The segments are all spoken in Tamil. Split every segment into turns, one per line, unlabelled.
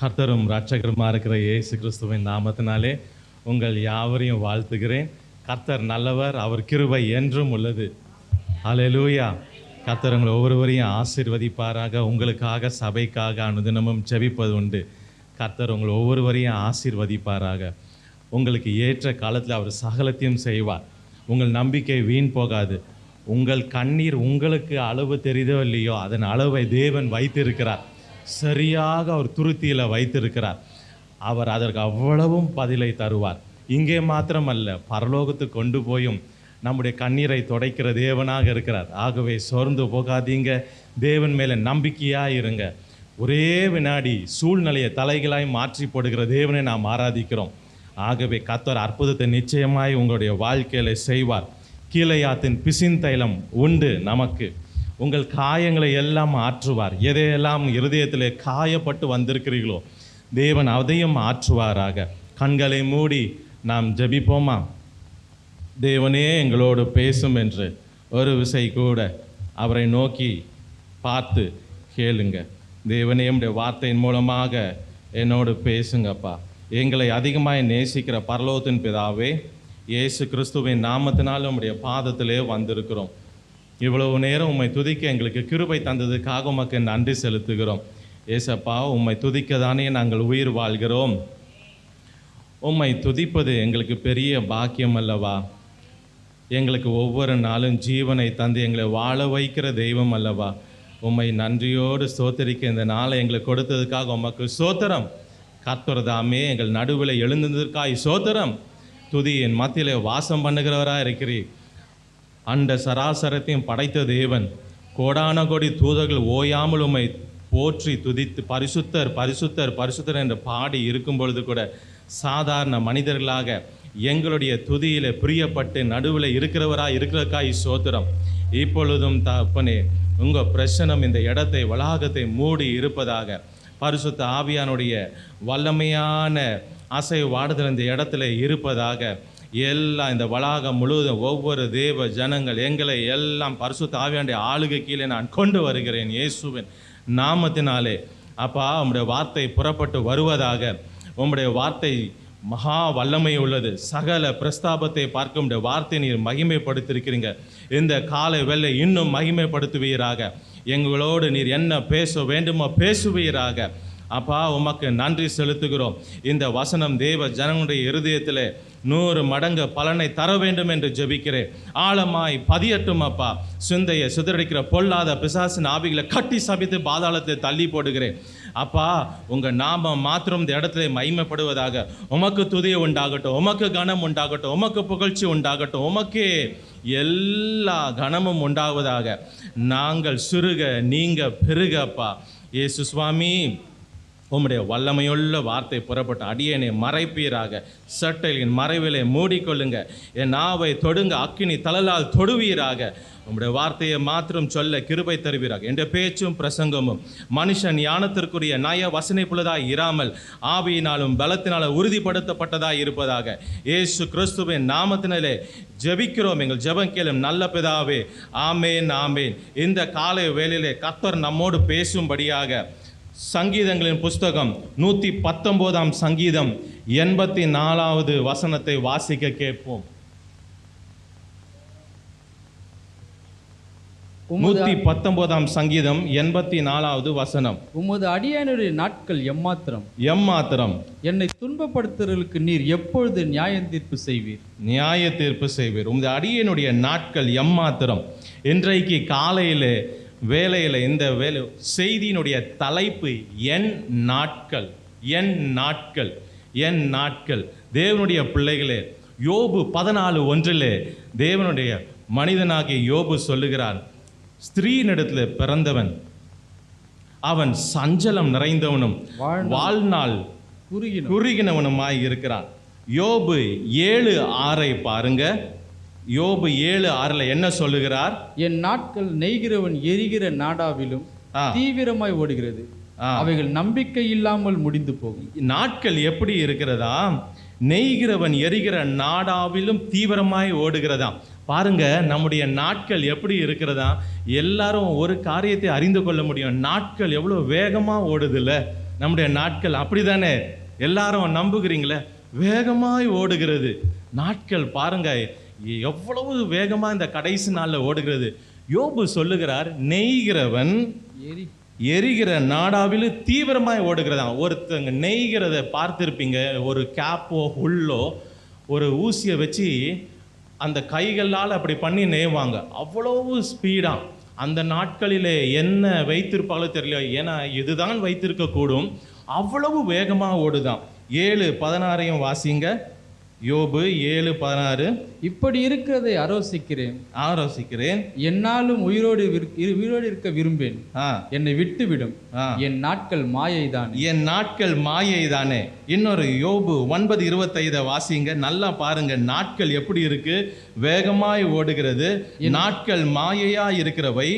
கர்த்தரும் இரட்சகருமா இருக்கிற இயேசு கிறிஸ்துவின் நாமத்தினாலே உங்கள் யாவரையும் வாழ்த்துகிறேன். கர்த்தர் நல்லவர், அவர் கிருபை என்றும் உள்ளது. அல்லேலூயா. கர்த்தர் உங்களை ஒவ்வொருவரையும் ஆசீர்வதிப்பாராக. உங்களுக்காக சபைக்காக அனுதினமும் ஜெபிப்பது உண்டு. கர்த்தர் உங்களை ஒவ்வொருவரையும் ஆசீர்வதிப்பாராக. உங்களுக்கு ஏற்ற காலத்தில் அவர் சகலத்தையும் செய்வார். உங்கள் நம்பிக்கை வீண் போகாது. உங்கள் கண்ணீர் உங்களுக்கு அளவு தெரியுதோ இல்லையோ, அதன் அளவை தேவன் வைத்திருக்கிறார். சரியாக அவர் துருத்தியில் வைத்திருக்கிறார். அவர் அதற்கு அவ்வளவும் பதிலை தருவார். இங்கே மாத்திரமல்ல, பரலோகத்துக்கு கொண்டு போயும் நம்முடைய கண்ணீரை துடைக்கிற தேவனாக இருக்கிறார். ஆகவே சோர்ந்து போகாதீங்க, தேவன் மேலே நம்பிக்கையாக இருங்க. ஒரே வினாடி சூழ்நிலையை தலைகளாய் மாற்றி போடுகிற தேவனை நாம் ஆராதிக்கிறோம். ஆகவே கர்த்தர் அற்புதத்தை நிச்சயமாய் உங்களுடைய வாழ்க்கையில் செய்வார். கீலேயாத்தின் பிசின்தைலம் உண்டு நமக்கு. உங்கள் காயங்களை எல்லாம் ஆற்றுவார். எதையெல்லாம் இருதயத்தில் காயப்பட்டு வந்திருக்கிறீர்களோ தேவன் அதையும் ஆற்றுவாராக. கண்களை மூடி நாம் ஜெபிப்போமா? தேவனே எங்களோடு பேசும் என்று ஒரு விசை கூட அவரை நோக்கி பார்த்து கேளுங்க. தேவனே, உம்முடைய வார்த்தையின் மூலமாக என்னோடு பேசுங்கப்பா. எங்களை அதிகமாக நேசிக்கிற பரலோகத்தின் பிதாவே, இயேசு கிறிஸ்துவின் நாமத்தினால் உம்முடைய பாதத்திலே வந்திருக்கிறோம். இவ்வளவு நேரம் உம்மை துதிக்க எங்களுக்கு கிருபை தந்ததுக்காக உமக்கு நன்றி செலுத்துகிறோம். ஏசப்பா, உம்மை துதிக்க தானே நாங்கள் உயிர் வாழ்கிறோம். உம்மை துதிப்பது எங்களுக்கு பெரிய பாக்கியம் அல்லவா? எங்களுக்கு ஒவ்வொரு நாளும் ஜீவனை தந்து எங்களை வாழ வைக்கிற தெய்வம் அல்லவா? உம்மை நன்றியோடு ஸ்தோத்தரிக்க இந்த நாளை எங்களுக்கு கொடுத்ததுக்காக உமக்கு ஸ்தோத்திரம். கர்த்தர் தாமே எங்கள் நடுவில் எழுந்ததற்காய் ஸ்தோத்திரம். துதி என் மத்தியிலே வாசம் பண்ணுகிறவராக இருக்கிறீர். அண்ட சராசரத்தையும் படைத்த தேவன், கோடான கோடி தூதர்கள் ஓயாமல் உம்மை போற்றி துதித்து பரிசுத்தர் பரிசுத்தர் பரிசுத்தர் என்று பாடி இருக்கும் பொழுது கூட சாதாரண மனிதர்களாக எங்களுடைய துதியில் பிரியப்பட்டு நடுவில் இருக்கிறவராக இருக்கிறக்காய் சோத்திரம். இப்பொழுதும் தப்பனே, உங்கள் பிரசனம் இந்த இடத்தை வளாகத்தை மூடி இருப்பதாக, பரிசுத்த ஆவியானுடைய வல்லமையான அசை வாடுதல் இந்த இடத்துல இருப்பதாக, எல்லாம் இந்த வளாகம் முழுவதும் ஒவ்வொரு தேவ ஜனங்கள் எங்களை எல்லாம் பரிசுத்த ஆவியானுடைய ஆளுகை கீழே நான் கொண்டு வருகிறேன் இயேசுவின் நாமத்தினாலே. அப்பா, உம்முடைய வார்த்தை புறப்பட்டு வருவதாக. உம்முடைய வார்த்தை மகா வல்லமை உள்ளது. சகல பிரஸ்தாபத்தை பார்க்க உம்முடைய வார்த்தை நீர் மகிமைப்படுத்தியிருக்கிறீங்க. இந்த காலை வேளை இன்னும் மகிமைப்படுத்துவீராக. எங்களோடு நீர் என்ன பேச வேண்டுமோ பேசுவீராக. அப்பா, உமக்கு நன்றி செலுத்துகிறோம். இந்த வசனம் தேவ ஜனங்களுடைய இருதயத்தில் 100 மடங்கு பலனை தர வேண்டும் என்று ஜெபிக்கிறேன். ஆழமாய் பதியட்டும் அப்பா. சிந்தையை சிதறடிக்கிற பொல்லாத பிசாசின் ஆவிகளை கட்டி சபித்து பாதாளத்தை தள்ளி போடுகிறேன். அப்பா, உங்கள் நாமம் மாத்திரம் இந்த இடத்துல மகிமைப்படுவதாக. உமக்கு துதி உண்டாகட்டும், உமக்கு கனம் உண்டாகட்டும், உமக்கு புகழ்ச்சி உண்டாகட்டும், உமக்கே எல்லா கனமும் உண்டாவதாக. நாங்கள் சிறுக நீங்க பெருக அப்பா. இயேசு சுவாமி, உம்முடைய வல்லமையுள்ள வார்த்தை புறப்பட்ட அடியனை மறைப்பீராக. சட்டையின் மறைவிலை மூடிக்கொள்ளுங்க. என் நாவை தொடுங்க, அக்கினி தளலால் தொடுவீராக. உம்முடைய வார்த்தையை மாத்திரம் சொல்ல கிருபை தருவீராக. என்ற பேச்சும் பிரசங்கமும் மனுஷன் ஞானத்திற்குரிய நய வசனைப்புள்ளதாய் இராமல் ஆவியினாலும் பலத்தினாலும் உறுதிப்படுத்தப்பட்டதாய் இருப்பதாக. இயேசு கிறிஸ்துவின் நாமத்தினாலே ஜெபிக்கிறோம் எங்கள் ஜெபம் கேளும் நல்ல பிதாவே. ஆமேன், ஆமேன். இந்த காலை வேளையிலே கர்த்தர் நம்மோடு பேசும்படியாக சங்கீதங்களின் புஸ்தகம் 119 சங்கீதம் 84 வசனத்தை வாசிக்க கேட்போம். 119 சங்கீதம் 84 வசனம்.
உமது அடியானுடைய நாட்கள் எம்மாத்திரம்?
எம்மாத்திரம்.
என்னை துன்பப்படுத்துறதுக்கு நீர் எப்பொழுது நியாய தீர்ப்பு செய்வீர்?
நியாய தீர்ப்பு செய்வீர். உமது அடியனுடைய நாட்கள் எம்மாத்திரம். இன்றைக்கு காலையில் வேலையில் இந்த வேலை செய்தியினுடைய தலைப்பு என் நாட்கள், என் நாட்கள், என் நாட்கள். தேவனுடைய பிள்ளைகளே, யோபு 14:1 தேவனுடைய மனிதனாகிய யோபு சொல்லுகிறார், ஸ்திரீனிடத்தில் பிறந்தவன் அவன் சஞ்சலம் நிறைந்தவனும் வாழ்நாள் குறுகினவனுமாய் இருக்கிறான். யோபு 7:6 பாருங்க. யோபு 7:6 என்ன சொல்லுகிறார்? என் நாட்கள் நெய்கிறவன் எரிகிற நாடாவிலும் தீவிரமாய் ஓடுகிறது, அவைகள் நம்பிக்கை இல்லாமல் முடிந்து போகும். நாட்கள் எப்படி இருக்கிறதா? நெய்கிறவன் எரிகிற நாடாவிலும் தீவிரமாய் ஓடுகிறதா. பாருங்க, நம்முடைய நாட்கள் எப்படி இருக்கிறதா? எல்லாரும் ஒரு காரியத்தை அறிந்து கொள்ள முடியும். நாட்கள் எவ்வளோ வேகமாக ஓடுதில்ல. நம்முடைய நாட்கள் அப்படிதானே? எல்லாரும் நம்புகிறீங்களே? வேகமாய் ஓடுகிறது நாட்கள். பாருங்க எவ்வளவு வேகமா இந்த கடைசி நாள்ல ஓடுகிறது. யோபு சொல்லுகிறார், நெய்கிறவன் எரிகிற நாடாவில் தீவிரமாய் ஓடுகிறதான். ஒருத்தங்க நெய்கிறத பார்த்துருப்பீங்க. ஒரு கேப்போ உள்ளோ ஒரு ஊசியை வச்சு அந்த கைகளால் அப்படி பண்ணி நெய்வாங்க. அவ்வளவு ஸ்பீடா அந்த நாட்களிலே என்ன வைத்திருப்பாங்களோ தெரியல, ஏன்னா இதுதான் வைத்திருக்க கூடும். அவ்வளவு வேகமாக ஓடுதான். 7:16 வாசிங்க. யோபு 7:16.
இப்படி இருக்கிறதை ஆரோசிக்கிறேன், என்னாலும் உயிரோடு இருக்க விரும்பேன். என்னை விட்டுவிடும், என் நாட்கள் மாயைதான்,
என் நாட்கள் மாயைதானே. இன்னொரு யோபு 9:25 வாசிங்க. நல்லா பாருங்க, நாட்கள் எப்படி இருக்கு, வேகமாய் ஓடுகிறது. நாட்கள் மாயையா இருக்கிறவை.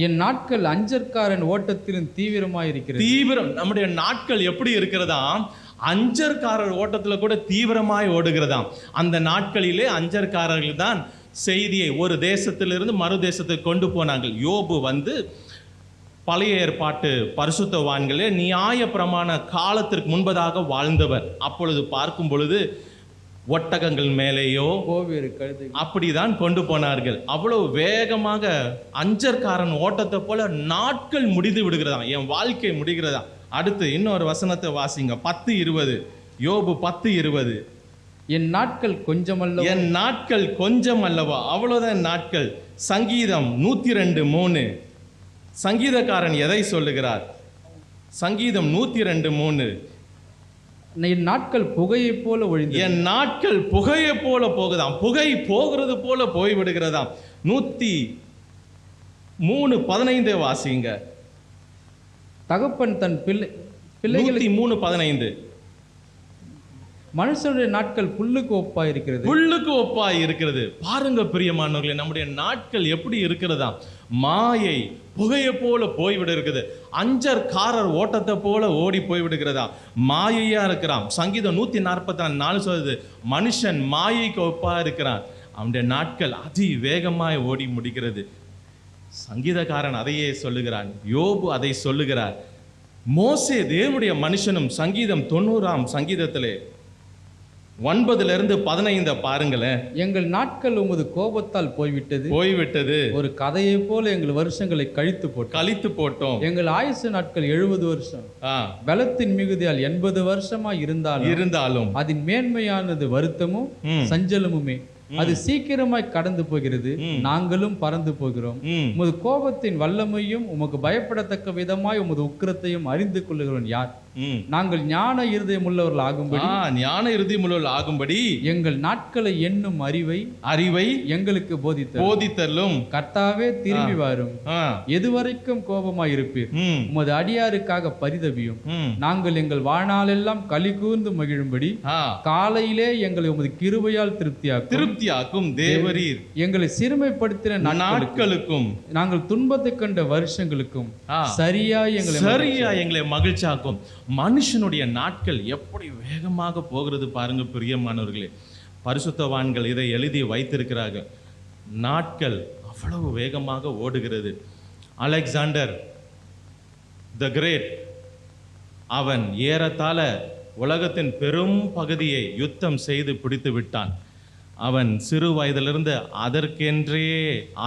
என் நாட்கள் அஞ்சற்காரன் ஓட்டத்திலும் தீவிரமாய் இருக்கிறது.
தீவிரம். நம்முடைய நாட்கள் எப்படி இருக்கிறதா? அஞ்சற்காரர் ஓட்டத்தில் கூட தீவிரமாய் ஓடுகிறதாம். அந்த நாட்களிலே அஞ்சற்காரர்கள் தான் செய்தியை ஒரு தேசத்திலிருந்து மறு தேசத்துக்கு கொண்டு போனாங்க. யோபு பழைய ஏற்பாட்டு பரிசுத்தவான்களே நியாய பிரமாண காலத்திற்கு முன்பதாக வாழ்ந்தவர். அப்பொழுது பார்க்கும் பொழுது ஒட்டகங்கள் மேலேயோ அப்படிதான் கொண்டு போனார்கள். அவ்வளவு வேகமாக அஞ்சற்காரன் ஓட்டத்தை போல நாட்கள் முடிந்து விடுகிறதாம், என் வாழ்க்கை முடிகிறதா. அடுத்து இன்னொரு வசனத்தை வாசிங்க. 10:20. யோபு 10:20.
என் நாட்கள் கொஞ்சமல்லவா,
என் நாட்கள் கொஞ்சம் அல்லவா. அவ்வளவுதான் நாட்கள். சங்கீதம் 102:3. சங்கீதக்காரன் எதை சொல்லுகிறார்? சங்கீதம் 102:3.
என் நாட்கள் புகையை போல ஒழிந்து,
என் நாட்கள் புகையை போல போகுதாம். புகை போகிறது போல போய்விடுகிறதாம். 103:15 வாசிங்க.
தகப்பன் தன் பிள்ளைகளுக்கு
103:15.
மனுஷனுடைய நாட்கள் புல்லுக்கு ஒப்பாய் இருக்கிறது,
புல்லுக்கு ஒப்பாய் இருக்கிறது. பாருங்க பிரியமானவர்களே, நம்முடைய நாட்கள் எப்படி இருக்கிறதா? மாயை புகையை போல போய்விட இருக்குது. அஞ்சற்காரர் ஓட்டத்தை போல ஓடி போய்விடுகிறதா, மாயையா இருக்கிறான். சங்கீதம் 144 சொல்லுது, மனுஷன் மாயைக்கு ஒப்பா இருக்கிறான், அவனுடைய நாட்கள் அதி வேகமாய் ஓடி முடிக்கிறது. சங்கீதக்காரன் அதையே சொல்லுகிறான், யோபு அதை சொல்லுகிறார். மோசே தேவனுடைய மனுஷனும் சங்கீதம் 90 சங்கீதத்திலே 9-15 பாருங்களேன்.
எங்கள் நாட்கள் உமது கோபத்தால் போய்விட்டது, ஒரு கதையை போல எங்கள் வருஷங்களை கழித்து போட்டோம். எங்கள் ஆயுசு நாட்கள் 70 வருஷம், பலத்தின் மிகுதியால் 80 வருஷமா இருந்தாலும் அதன் மேன்மையானது வருத்தமும் சஞ்சலமுமே. அது சீக்கிரமாய் கடந்து போகிறது, நாங்களும் பறந்து போகிறோம். உமது கோபத்தின் வல்லமையும் உமக்கு பயப்படத்தக்க விதமாய் உமது உக்கிரத்தையும் அறிந்து கொள்ளுகிறவன் யார்? நாங்கள் ஞான இருதயம் உள்ளவர்கள் ஆகும்படி எங்கள் நாட்களை எண்ணும் அறிவை எங்களுக்கு போதித்தலும். கர்த்தாவே திரும்பி வரும், எதுவரைக்கும் கோபமாய் இருப்பீர்? உமது அடியாருக்காக பரிதபியும். நாங்கள் எங்கள் வாழ்நாளெல்லாம் களி கூர்ந்து மகிழும்படி காலையிலே எங்களை உமது கிருபையால் திருப்தியாக்கும் தேவரீர். எங்களை சிறுமைப்படுத்தின நாட்களுக்கும் நாங்கள் துன்பத்தை கண்ட வருஷங்களுக்கும் சரியா எங்களை
மகிழ்ச்சியாக்கும். மனுஷனுடைய நாட்கள் எப்படி வேகமாக போகிறது பாருங்க பிரியமானவர்களே. பரிசுத்தவான்கள் இதை எழுதி வைத்திருக்கிறார்கள். நாட்கள் அவ்வளவு வேகமாக ஓடுகிறது. அலெக்சாண்டர் த கிரேட், அவன் ஏறத்தாழ உலகத்தின் பெரும் பகுதியை யுத்தம் செய்து பிடித்து விட்டான். அவன் சிறு வயதிலிருந்து அதற்கென்றே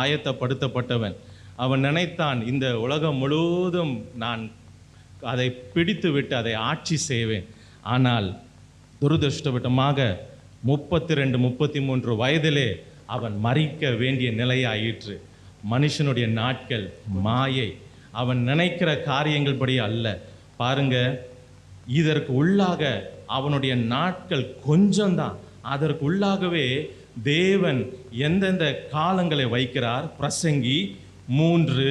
ஆயத்தப்படுத்தப்பட்டவன். அவன் நினைத்தான், இந்த உலகம் முழுவதும் நான் அதை பிடித்து விட்டு அதை ஆட்சி செய்வேன். ஆனால் துரதிருஷ்டவட்டமாக 32-33 வயதிலே அவன் மரிக்க வேண்டிய நிலையாயிற்று. மனுஷனுடைய நாட்கள் மாயை, அவன் நினைக்கிற காரியங்கள் படி அல்ல. பாருங்க, இதற்கு உள்ளாக அவனுடைய நாட்கள் கொஞ்சம்தான். அதற்கு உள்ளாகவே தேவன் எந்தெந்த காலங்களை வைக்கிறார். பிரசங்கி 3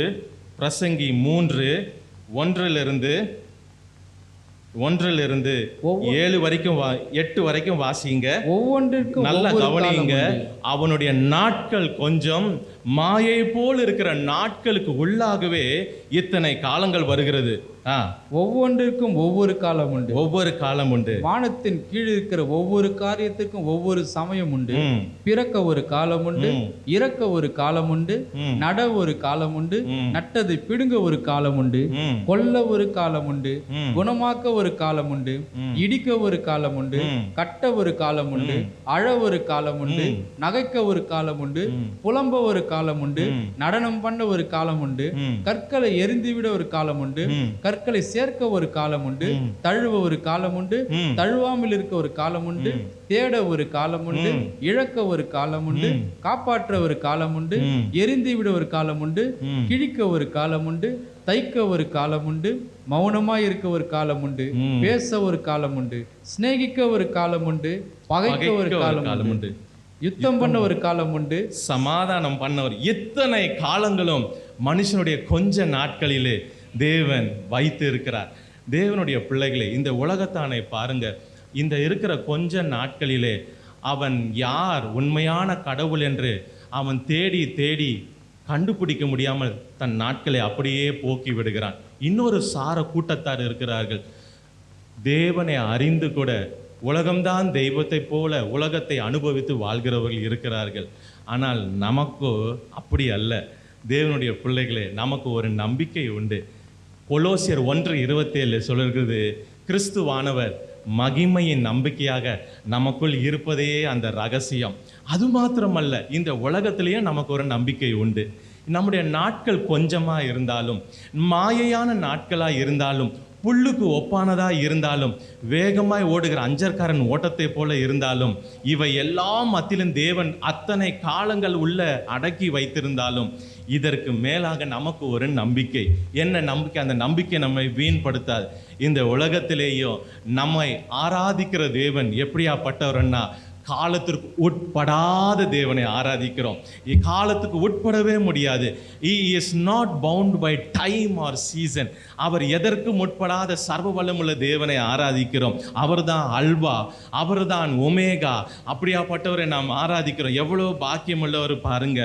1 7 வரைக்கும் 8 வரைக்கும் வாசிங்க.
ஒவ்வொன்றிற்கும்
நல்ல கவனிங்க. அவனுடைய நாட்கள் கொஞ்சம், மாயை போல் இருக்கிற நாட்களுக்கு உள்ளாகவே இத்தனை காலங்கள் வருகிறது.
ஒவ்வொன்றிற்கும் ஒவ்வொரு காலம் உண்டு.
ஒவ்வொரு காலம் உண்டு.
வானத்தின் கீழ் இருக்கிற ஒவ்வொரு காரியத்திற்கும் ஒவ்வொரு சமயம் உண்டு. பிறக்க ஒரு காலம் உண்டு, இறக்க ஒரு காலம் உண்டு, நட ஒரு காலம் உண்டு, நட்டது பிடுங்க ஒரு காலம் உண்டு, கொல்ல ஒரு காலம் உண்டு, குணமாக்க ஒரு காலம் உண்டு, இடிக்க ஒரு காலம் உண்டு, கட்ட ஒரு காலம் உண்டு, அழ ஒரு காலம் உண்டு, நகைக்க ஒரு காலம் உண்டு, புலம்ப ஒரு காலம் உண்டு, நடனம் பண்ண ஒரு காலம் உண்டு, கற்களை எரிந்துவிட ஒரு காலம் உண்டு, கற்களை சேர்க்க ஒரு காலம் உண்டு, தழுவ ஒரு காலம் உண்டு, தழுவாமல் இருக்க ஒரு காலம் உண்டு, தேட ஒரு காலம் உண்டு, இழக்க ஒரு காலம் உண்டு, காப்பாற்ற ஒரு காலம் உண்டு, எரிந்து விட ஒரு காலம் உண்டு, கிழிக்க ஒரு காலம் உண்டு, தைக்க ஒரு காலம் உண்டு, மௌனமாய் இருக்க ஒரு காலம் உண்டு, பேச ஒரு காலம் உண்டு, சிநேகிக்க ஒரு காலம் உண்டு, பகைக்க ஒரு காலம் உண்டு, யுத்தம் பண்ண ஒரு காலம் உண்டு,
சமாதானம் பண்ண ஒரு இத்தனை காலங்களும் மனுஷனுடைய கொஞ்ச நாட்களிலே தேவன் வைத்து இருக்கிறார். தேவனுடைய பிள்ளைகளே, இந்த உலகத்தானை பாருங்க. இந்த இருக்கிற கொஞ்ச நாட்களிலே அவன் யார் உண்மையான கடவுள் என்று அவன் தேடி தேடி கண்டுபிடிக்க முடியாமல் தன் நாட்களை அப்படியே போக்கி விடுகிறான். இன்னொரு சார கூட்டத்தார் இருக்கிறார்கள். தேவனை அறிந்து கூட உலகம்தான் தெய்வத்தை போல உலகத்தை அனுபவித்து வாழ்கிறவர்கள் இருக்கிறார்கள். ஆனால் நமக்கோ அப்படி அல்ல. தேவனுடைய பிள்ளைகளே, நமக்கு ஒரு நம்பிக்கை உண்டு. கொலோசியர் 1:27 சொல்கிறது, கிறிஸ்துவானவர் மகிமையின் நம்பிக்கையாக நமக்குள் இருப்பதே அந்த ரகசியம். அது மாத்திரமல்ல, இந்த உலகத்திலேயே நமக்கு ஒரு நம்பிக்கை உண்டு. நம்முடைய நாட்கள் கொஞ்சமா இருந்தாலும், மாயையான நாட்களா இருந்தாலும், புல்லுக்கு ஒப்பானதா இருந்தாலும், வேகமாய் ஓடுகிற அஞ்சற்காரன் ஓட்டத்தை போல இருந்தாலும், இவை எல்லாம் மத்தியிலும் தேவன் அத்தனை காலங்கள் உள்ள அடக்கி வைத்திருந்தாலும், இதற்கு மேலாக நமக்கு ஒரு நம்பிக்கை. என்ன நம்பிக்கை? அந்த நம்பிக்கை நம்மை வீண்படுத்தாது. இந்த உலகத்திலேயும் நம்மை ஆராதிக்கிற தேவன் எப்படியாப்பட்டவர்னா, காலத்திற்கு உட்படாத தேவனை ஆராதிக்கிறோம். காலத்துக்கு உட்படவே முடியாது. He is not bound by time or season. அவர் எதற்கும் உட்படாத சர்வ வல்லமுள்ள தேவனை ஆராதிக்கிறோம். அவர்தான் அல்வா, அவர்தான் ஒமேகா. அப்படியாப்பட்டவரை நாம் ஆராதிக்கிறோம். எவ்வளோ பாக்கியம் உள்ளவர் பாருங்க.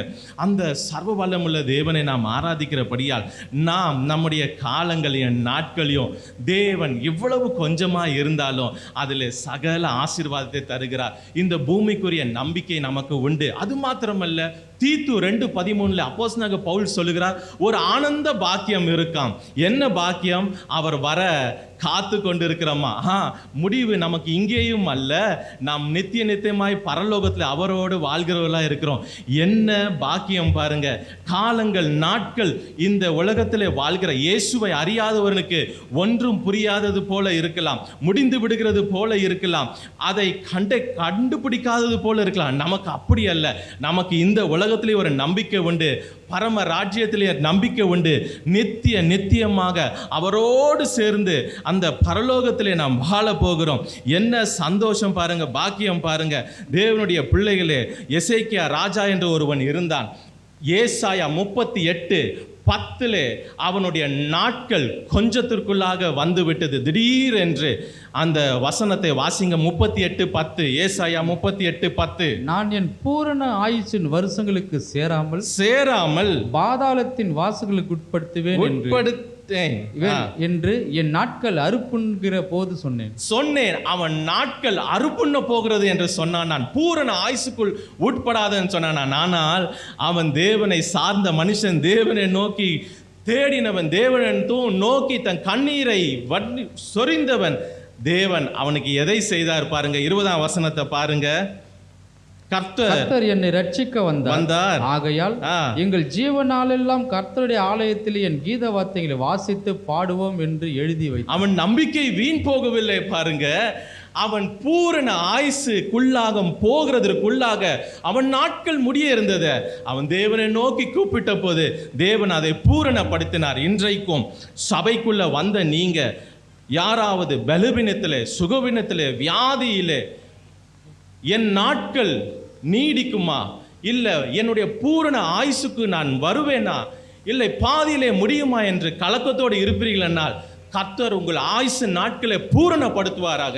அந்த சர்வ வல்லமுள்ள தேவனை நாம் ஆராதிக்கிறபடியால் நாம் நம்முடைய காலங்களையும் நாட்களையும் தேவன் இவ்வளவு கொஞ்சமா இருந்தாலும் அதில் சகல ஆசீர்வாதத்தை தருகிறார். இந்த பூமிக்குரிய நம்பிக்கை நமக்கு உண்டு. அது மாத்திரமல்ல, தீத்து 2:13 அப்போஸ்தலனாகிய பவுல் சொல்லுகிறார், ஒரு ஆனந்த பாக்கியம் இருக்காம். என்ன பாக்கியம்? அவர் வர காத்து கொண்டிருக்கிறோமா? முடிவு நமக்கு இங்கேயும் அல்ல, நாம் நித்திய நித்தியமாய் பரலோகத்தில் அவரோடு வாழ்கிறவர்களா இருக்கிறோம். என்ன பாக்கியம் பாருங்க. காலங்கள் நாட்கள் இந்த உலகத்திலே வாழ்கிற இயேசுவை அறியாதவனுக்கு ஒன்றும் புரியாதது போல இருக்கலாம், முடிந்து விடுகிறது போல இருக்கலாம், அதை கண்டுபிடிக்காதது போல இருக்கலாம். நமக்கு அப்படி அல்ல. நமக்கு இந்த உலகத்திலே ஒரு நம்பிக்கை உண்டு, பரம ராஜ்யத்திலே நம்பிக்கை உண்டு. நித்தியமாக அவரோடு சேர்ந்து அந்த பரலோகத்திலே நாம் வாழ போகிறோம். என்ன சந்தோஷம் பாருங்க, பாக்கியம் பாருங்க. தேவனுடைய பிள்ளைகளே, எசேக்கியா ராஜா என்று ஒருவன் இருந்தான். ஏசாயா 38:10 அவனுடைய நாட்கள் கொஞ்சத்திற்குள்ளாக வந்து விட்டது. திடீரென்று அந்த வசனத்தை வாசிங்க. 38:10, ஏசாயா 38:10.
நான் என் பூரண ஆயுசின் வருஷங்களுக்கு சேராமல் பாதாளத்தின் வாசல்களுக்கு உட்படுத்துவேன் என்று என் நாட்கள் அறுப்புண்கிற போது சொன்னேன்.
அவன் நாட்கள் அறுப்புண்ண போகிறது என்று சொன்னான். நான் பூரண ஆயுசுக்குள் உட்படாதன்னு சொன்னான். ஆனால் அவன் தேவனை சார்ந்த மனுஷன், தேவனை நோக்கி தேடினவன், தேவனை நோக்கி தன் கண்ணீரை சொரிந்தவன். தேவன் அவனுக்கு எதை செய்தார் பாருங்க. 20ஆம் வசனத்தை பாருங்க. கர்த்தர்
என்னை ரட்சிக்க வந்தார். ஆகையால் எங்கள் ஜீவனாலெல்லாம் கர்த்தருடைய ஆலயத்தில் என் கீத வார்த்தைகளை வாசித்து பாடுவோம் என்று எழுதி வைத்தான்.
அவன் நம்பிக்கை வீண் போகவில்லை பாருங்க. அவன் பூரண ஆயுசுக்குள்ளாக போகிறதற்குள்ளாக அவன் நாட்கள் முடிய இருந்தது. அவன் தேவனை நோக்கி கூப்பிட்ட போது தேவன் அதை பூரணப்படுத்தினார். இன்றைக்கும் சபைக்குள்ள வந்த நீங்க யாராவது பலவீனத்திலே, சுகவீனத்திலே, வியாதியிலே, என் நாட்கள் நீடிக்குமா, இல்லை என்னுடைய பூரண ஆயுசுக்கு நான் வருவேனா, இல்லை பாதியிலே முடியுமா என்று கலக்கத்தோடு இருப்பீர்கள் என்றால் கர்த்தர் உங்கள் ஆயுசு நாட்களை பூரணப்படுத்துவாராக.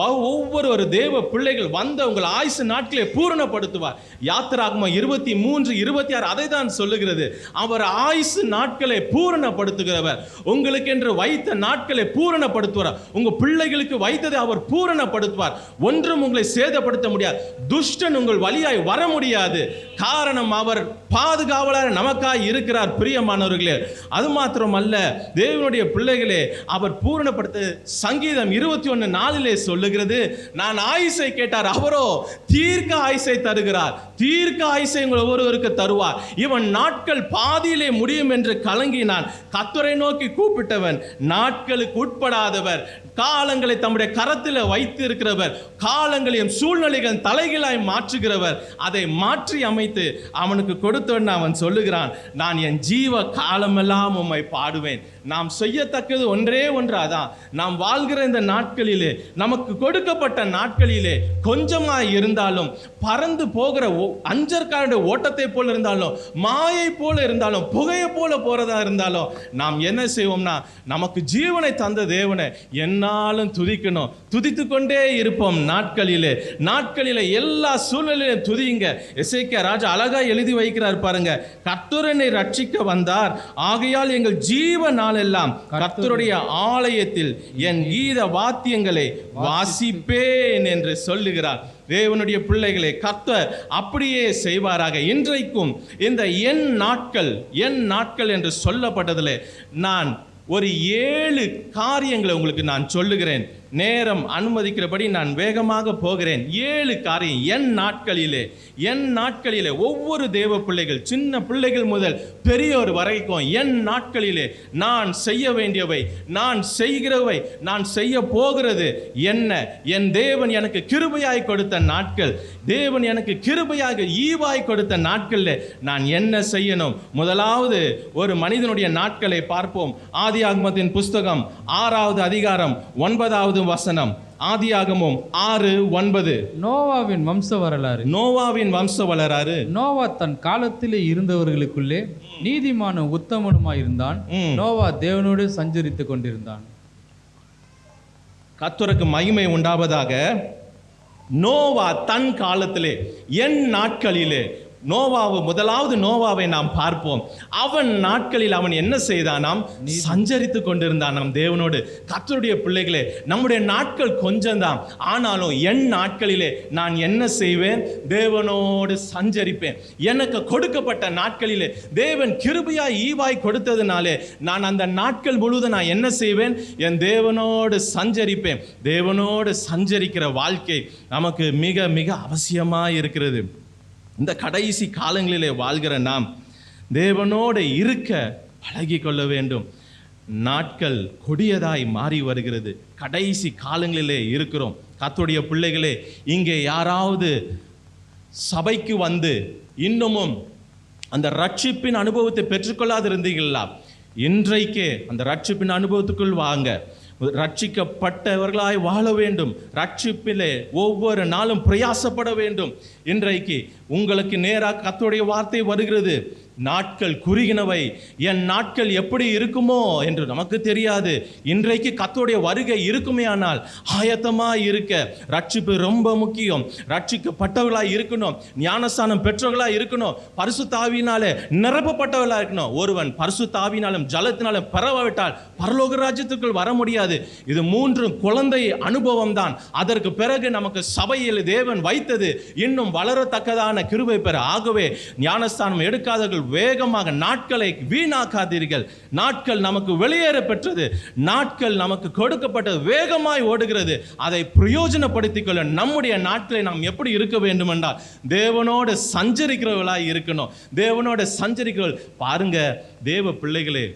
ஒவ்வொரு தேவ பிள்ளைகள் வந்த உங்கள் ஆயுசு நாட்களை பூரணப்படுத்துவார். யாத்திராகமம் 23:26 அதை தான் சொல்லுகிறது. அவர் ஆயுசு நாட்களை பூரணப்படுத்துகிறவர். உங்களுக்கு என்று வைத்த நாட்களை பூரணப்படுத்துவார். உங்க பிள்ளைகளுக்கு வைத்ததை அவர் பூரணப்படுத்துவார். ஒன்றும் உங்களை சேதப்படுத்த முடியாது. துஷ்டன் உங்கள் வழியாய் வர முடியாது. காரணம், அவர் பாதுகாவலர் நமக்காய் இருக்கிறார். பிரியமானவர்களே, அது மாத்திரமல்ல, தேவனுடைய பிள்ளைகளே, அவர் பூரணப்படுத்த சங்கீதம் 21:4 சொல்லுகிறது, நான் ஆயுசை கேட்டார், அவரோ தீர்க்க ஆயுசை தருகிறார். தீர்க்க ஆயுசை உங்கள் ஒவ்வொருவருக்கு தருவார். இவன் நாட்கள் பாதியிலே முடியும் என்று கலங்கினான். கர்த்தரை நோக்கி கூப்பிட்டவன் நாட்களுக்கு உட்படாதவர், காலங்களை தம்முடைய கரத்தில் வைத்து இருக்கிறவர், காலங்களையும் சூழ்நிலைகள் தலைகளாய் மாற்றுகிறவர். அதை மாற்றி அமைத்து அவனுக்கு கொடுத்தவன் அவன் சொல்லுகிறான், நான் என் ஜீவ காலமெல்லாம் உம்மை பாடுவேன். நாம் செய்யத்தக்கது ஒன்றே ஒன்று, அதான் நாம் வாழ்கிற இந்த நாட்களிலே, நமக்கு கொடுக்கப்பட்ட நாட்களிலே கொஞ்சமாய் இருந்தாலும், பறந்து போகிற அஞ்சற்காரனுடைய ஓட்டத்தை போல இருந்தாலும், மாயை போல இருந்தாலும், புகையை போல போறதா இருந்தாலும், நாம் என்ன செய்வோம்னா, நமக்கு ஜீவனை தந்த தேவனை என்னாலும் துதிக்கணும். துதித்து கொண்டே இருப்போம். நாட்களிலே எல்லா சூழ்நிலையிலும் துதிங்க. எசேக்கியா ராஜா அழகா எழுதி வைக்கிறார் பாருங்க, கர்த்தர் என்னை ரட்சிக்க வந்தார், ஆகையால் எங்கள் ஜீவ நாளெல்லாம் கர்த்தருடைய ஆலயத்தில் என் கீத வாத்தியங்களை வாசிப்பேன் என்று சொல்லுகிறார். தேவனுடைய பிள்ளைகளே, கர்த்தர் அப்படியே செய்வாராக. இன்றைக்கும் இந்த என் நாட்கள் என்று சொல்லப்பட்டதிலே நான் ஒரு 7 காரியங்களை உங்களுக்கு நான் சொல்லுகிறேன். நேரம் அனுமதிக்கிறபடி நான் வேகமாக போகிறேன். 7 காரியம் என் நாட்களிலே ஒவ்வொரு தேவ பிள்ளைகள், சின்ன பிள்ளைகள் முதல் பெரியோர் வரைக்கும், என் நாட்களிலே நான் செய்ய வேண்டியவை, நான் செய்கிறவை, நான் செய்ய போகிறது என்ன? என் தேவன் எனக்கு கிருபையாய் கொடுத்த நாட்கள், தேவன் எனக்கு கிருபையாக ஈவாய் கொடுத்த நாட்களில் நான் என்ன செய்யணும்? முதலாவது ஒரு மனிதனுடைய நாட்களை பார்ப்போம். ஆதியாகமத்தின் புஸ்தகம் 6வது அதிகாரம் 9வது வசனம். ஆதியாகமம் 6:9.
நோவாவின் வம்ச வரலாறு. நோவா தன் காலத்திலே இருந்தவர்களுக்குள்ளே நீதிமானும் உத்தமனுமாய் இருந்தான். நோவா தேவனோடு சஞ்சரித்துக் கொண்டிருந்தான்.
கர்த்தருக்கு மகிமை உண்டாவதாக. நோவா தன் காலத்திலே, என் நாட்களிலே, முதலாவது நோவாவை நாம் பார்ப்போம். அவன் நாட்களில் அவன் என்ன செய்தானாம்? சஞ்சரித்து கொண்டிருந்தான் தேவனோடு. கர்த்தருடைய பிள்ளைகளே, நம்முடைய நாட்கள் கொஞ்சம்தான், ஆனாலும் என் நாட்களிலே நான் என்ன செய்வேன்? தேவனோடு சஞ்சரிப்பேன். எனக்கு கொடுக்கப்பட்ட நாட்களிலே தேவன் கிருபையாய் ஈவாய் கொடுத்ததுனாலே நான் அந்த நாட்கள் முழுவதும் நான் என்ன செய்வேன்? என் தேவனோடு சஞ்சரிப்பேன். தேவனோடு சஞ்சரிக்கிற வாழ்க்கை நமக்கு மிக மிக அவசியமாக இருக்கிறது. இந்த கடைசி காலங்களிலே வாழ்கிற நாம் தேவனோடு இருக்க பழகி கொள்ள வேண்டும். நாட்கள் கொடியதாய் மாறி வருகிறது. கடைசி காலங்களிலே இருக்கிறோம். கர்த்தருடைய பிள்ளைகளே, இங்கே யாராவது சபைக்கு வந்து இன்னமும் அந்த ரட்சிப்பின் அனுபவத்தை பெற்றுக்கொள்ளாது இருந்தீங்களா? இன்றைக்கே அந்த ரட்சிப்பின் அனுபவத்துக்குள் வாங்க. ரட்சிக்கப்பட்டவர்களாய் வாழ வேண்டும். ரட்சிப்பிலே ஒவ்வொரு நாளும் பிரயாசப்பட வேண்டும். இன்றைக்கு உங்களுக்கு நேராக கர்த்தருடைய வார்த்தை வருகிறது. நாட்கள் குறுகினவை, என் நாட்கள் எப்படி இருக்குமோ என்று நமக்கு தெரியாது. இன்றைக்கு கர்த்தருடைய வருகை இருக்குமே, ஆனால் ஆயத்தமாக இருக்க. ரட்சிப்பு ரொம்ப முக்கியம். ரட்சிக்கப்பட்டவர்களாக இருக்கணும், ஞானஸ்தானம் பெற்றவர்களாக இருக்கணும், பரிசுத்த ஆவியினாலே நிரப்பப்பட்டவர்களாக இருக்கணும். ஒருவன் பரிசுத்த ஆவியினாலும் ஜலத்தினாலும் பெறவிட்டால் பரலோக ராஜ்யத்துக்குள் வர முடியாது. இது 3 குழந்தை அனுபவம் தான். அதற்கு பிறகு நமக்கு சபையில் தேவன் வைத்தது இன்னும் வளரத்தக்கதான கிருபை பெற. ஆகவே ஞானஸ்தானம் எடுக்காதவர்கள் வேகமாக நாட்களை வீணாக்காதீர்கள். நாட்கள் நமக்கு வெளியேற பெற்றது. நாட்கள் நமக்கு கொடுக்கப்பட்டது. வேகமாய் ஓடுகிறது. அதை பிரயோஜனப்படுத்திக் கொள்ள நம்முடைய நாட்களை நாம் எப்படி இருக்க வேண்டும் என்றால் தேவனோடு சஞ்சரிக்கிறவர்களாய் இருக்கணும். தேவனோடு சஞ்சரிக்கிறவர்கள் பாருங்க தேவ பிள்ளைகளே,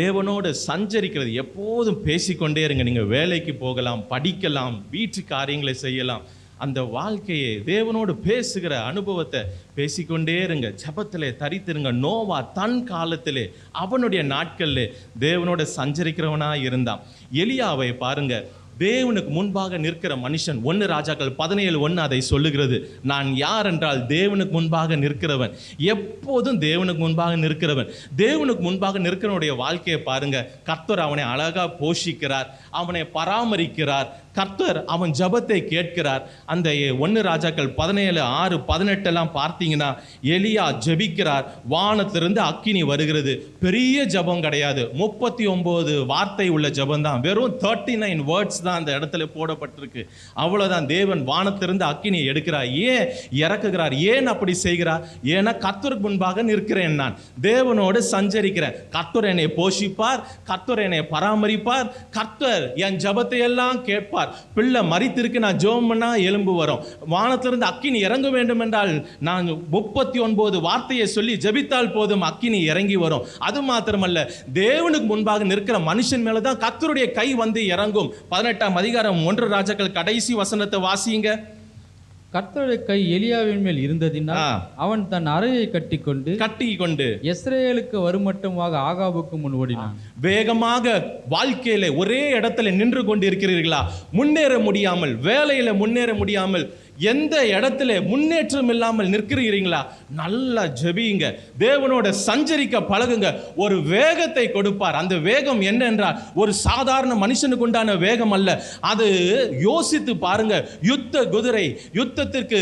தேவனோடு சஞ்சரிக்கிறது எப்போதும் பேசிக்கொண்டே இருங்க. நீங்கள் வேலைக்கு போகலாம், படிக்கலாம், வீட்டு காரியங்களை செய்யலாம். அந்த வாழ்க்கையை தேவனோடு பேசுகிற அனுபவத்தை பேசிக்கொண்டே இருங்க. ஜபத்திலே தரித்திருங்க. நோவா தன் காலத்திலே அவனுடைய நாட்களிலே தேவனோட சஞ்சரிக்கிறவனாக இருந்தான். எலியாவை பாருங்க. தேவனுக்கு முன்பாக நிற்கிற மனுஷன் 1 ராஜாக்கள் 17:1 அதை சொல்லுகிறது. நான் யார் என்றால் தேவனுக்கு முன்பாக நிற்கிறவன். எப்போதும் தேவனுக்கு முன்பாக நிற்கிறவன். தேவனுக்கு முன்பாக நிற்கிறவனுடைய வாழ்க்கையை பாருங்க. கர்த்தர் அவனை அழகா போஷிக்கிறார், அவனை பராமரிக்கிறார். கர்த்தர் அவன் ஜபத்தை கேட்கிறார். அந்த 1 ராஜாக்கள் 17:6, 18 எல்லாம் பார்த்தீங்கன்னா எலியா ஜெபிக்கிறார், வானத்திலிருந்து அக்கினி வருகிறது. பெரிய ஜபம் கிடையாது, 39 வார்த்தை உள்ள ஜபம் தான், வெறும் 39 வேர்ட்ஸ் தான் அந்த இடத்துல போடப்பட்டிருக்கு. அவ்வளவுதான். தேவன் வானத்திலிருந்து அக்கினி எடுக்கிறார். ஏன் இறக்குகிறார்? ஏன் அப்படி செய்கிறார்? ஏன்னா கர்த்தருக்கு முன்பாக நிற்கிறேன், நான் தேவனோடு சஞ்சரிக்கிறேன். கர்த்தர் என்னை போஷிப்பார், கர்த்தர் என்னை பராமரிப்பார், கர்த்தர் என் ஜபத்தை எல்லாம் கேட்பார். பிள்ளை மரித்திருக்கு, நான் ஜெபம் பண்ணா எலும்பு வரும். வானத்திலிருந்து அக்கினி இறங்க வேண்டும் என்றால் நான் 39 வார்த்தையை சொல்லி ஜெபித்தால் போதும், அக்கினி இறங்கி வரும். அது மாத்திரமல்ல, தேவனுக்கு முன்பாக நிற்கிற மனுஷன் மேலதான் கர்த்தருடைய கை வந்து இறங்கும். 18ஆம் அதிகாரம் 1 ராஜாக்கள் கடைசி வசனத்தை வாசிங்க.
கர்த்தருடைய கை எலியாவின் மேல் இருந்ததினால் அவன் தன் அறையை கட்டிக்கொண்டு இஸ்ரவேலுக்கு வருமட்டுமாக ஆகாபுக்கு முன் ஓடினான்.
வேகமாக வாழ்க்கையில ஒரே இடத்துல நின்று கொண்டு இருக்கிறீர்களா? முன்னேற முடியாமல், வேலையில முன்னேற முடியாமல், எந்த இடத்துல முன்னேற்றம் இல்லாமல் நிற்கிறீங்களா? நல்லா ஜெபியுங்க, தேவனோட சஞ்சரிக்க பழகுங்க. ஒரு வேகத்தை கொடுப்பார். அந்த வேகம் என்னென்றால் ஒரு சாதாரண மனுஷனுக்கு உண்டான வேகம் அல்ல. அது யோசித்து பாருங்க. யுத்த குதிரை, யுத்தத்திற்கு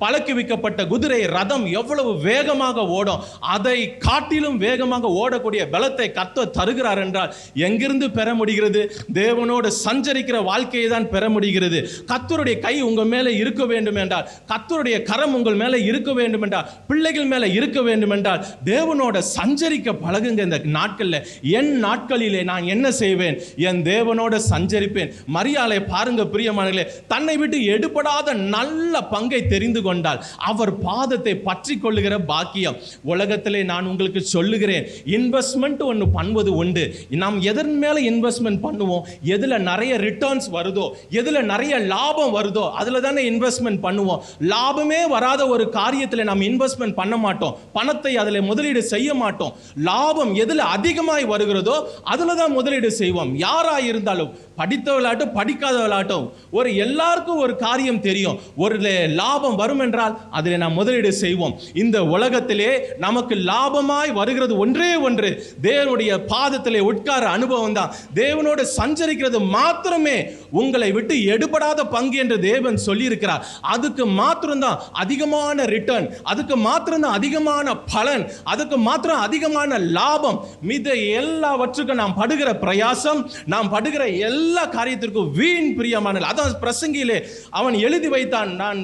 பழக்கி வைக்கப்பட்ட குதிரை ரதம் எவ்வளவு வேகமாக ஓடும். அதை காட்டிலும் வேகமாக ஓடக்கூடிய பலத்தை கர்த்தர் தருகிறார் என்றால் எங்கிருந்து பெற முடிகிறது? தேவனோடு சஞ்சரிக்கிற வாழ்க்கையை தான் பெற முடிகிறது. கர்த்தருடைய கை உங்க மேல இருக்க வேண்டும் என்றால், கர்த்தருடைய கரம் உங்கள் மேல இருக்க வேண்டும் என்றால், பிள்ளைகள் மேல இருக்க வேண்டும் என்றால் தேவனோட சஞ்சரிக்க பழகுங்க. இந்த நாட்கள்ல, என் நாட்களிலே நான் என்ன செய்வேன்? என் தேவனோட சஞ்சரிப்பேன். மரியாளை பாருங்க பிரியமானவர்களே, தன்னை விட்டு எடுபடாத நல்ல பங்கை தெரிந்து கொண்டால் அவர் பாதத்தை பற்றி கொள்ளுகிற பாக்கியம். உலகத்திலே நான் உங்களுக்கு சொல்லுகிறேன், இன்வெஸ்ட்மெண்ட் ஒன்று பண்ணுவது உண்டு. நாம் எதன் மேல இன்வெஸ்ட்மெண்ட் பண்ணுவோம்? எதுல நிறைய ரிட்டர்ன்ஸ் வருதோ, எதுல நிறைய லாபம் வருதோ அதுல தானே இன்வெஸ்ட்மெண்ட் பண்ணுவோம். லாபமே வராத ஒரு காரியத்தில் நாம் இன்வெஸ்ட்மெண்ட் பண்ண மாட்டோம். பணத்தை அதில் முதலீடு செய்ய மாட்டோம். லாபம் எதுல அதிகமாய் வருகிறதோ அதுல தான் முதலீடு செய்வோம். யாராய் இருந்தாலும், படித்தவளாட்டும் படிக்காதவளாட்டும், ஒரு எல்லாருக்கும் ஒரு காரியம் தெரியும். ஒரு லாபம் வரும் என்றால் அதில் நாம் முதலீடு செய்வோம். இந்த உலகத்திலே நமக்கு லாபமாய் வருகிறது ஒன்றே ஒன்று, தேவனுடைய பாதத்திலே உட்கார அனுபவம் தான். தேவனோடு சஞ்சரிக்கிறது மாத்திரமே உங்களை விட்டு எடுபடாத பங்கு என்று தேவன் சொல்லி இருக்கிறார். அதுக்கு மாத்திரம்தான் அதிகமான ரிட்டர்ன், அதுக்கு மாத்திரம்தான் அதிகமான பலன், அதுக்கு மாத்திரம் அதிகமான லாபம். மித எல்லாவற்றுக்கும் நாம் படுகிற பிரயாசம், நாம் படுகிற எல்லா காரியத்திற்கும் வீண் பிரியமான. அதான் பிரசங்கியிலே அவன் எழுதி வைத்தான், நான்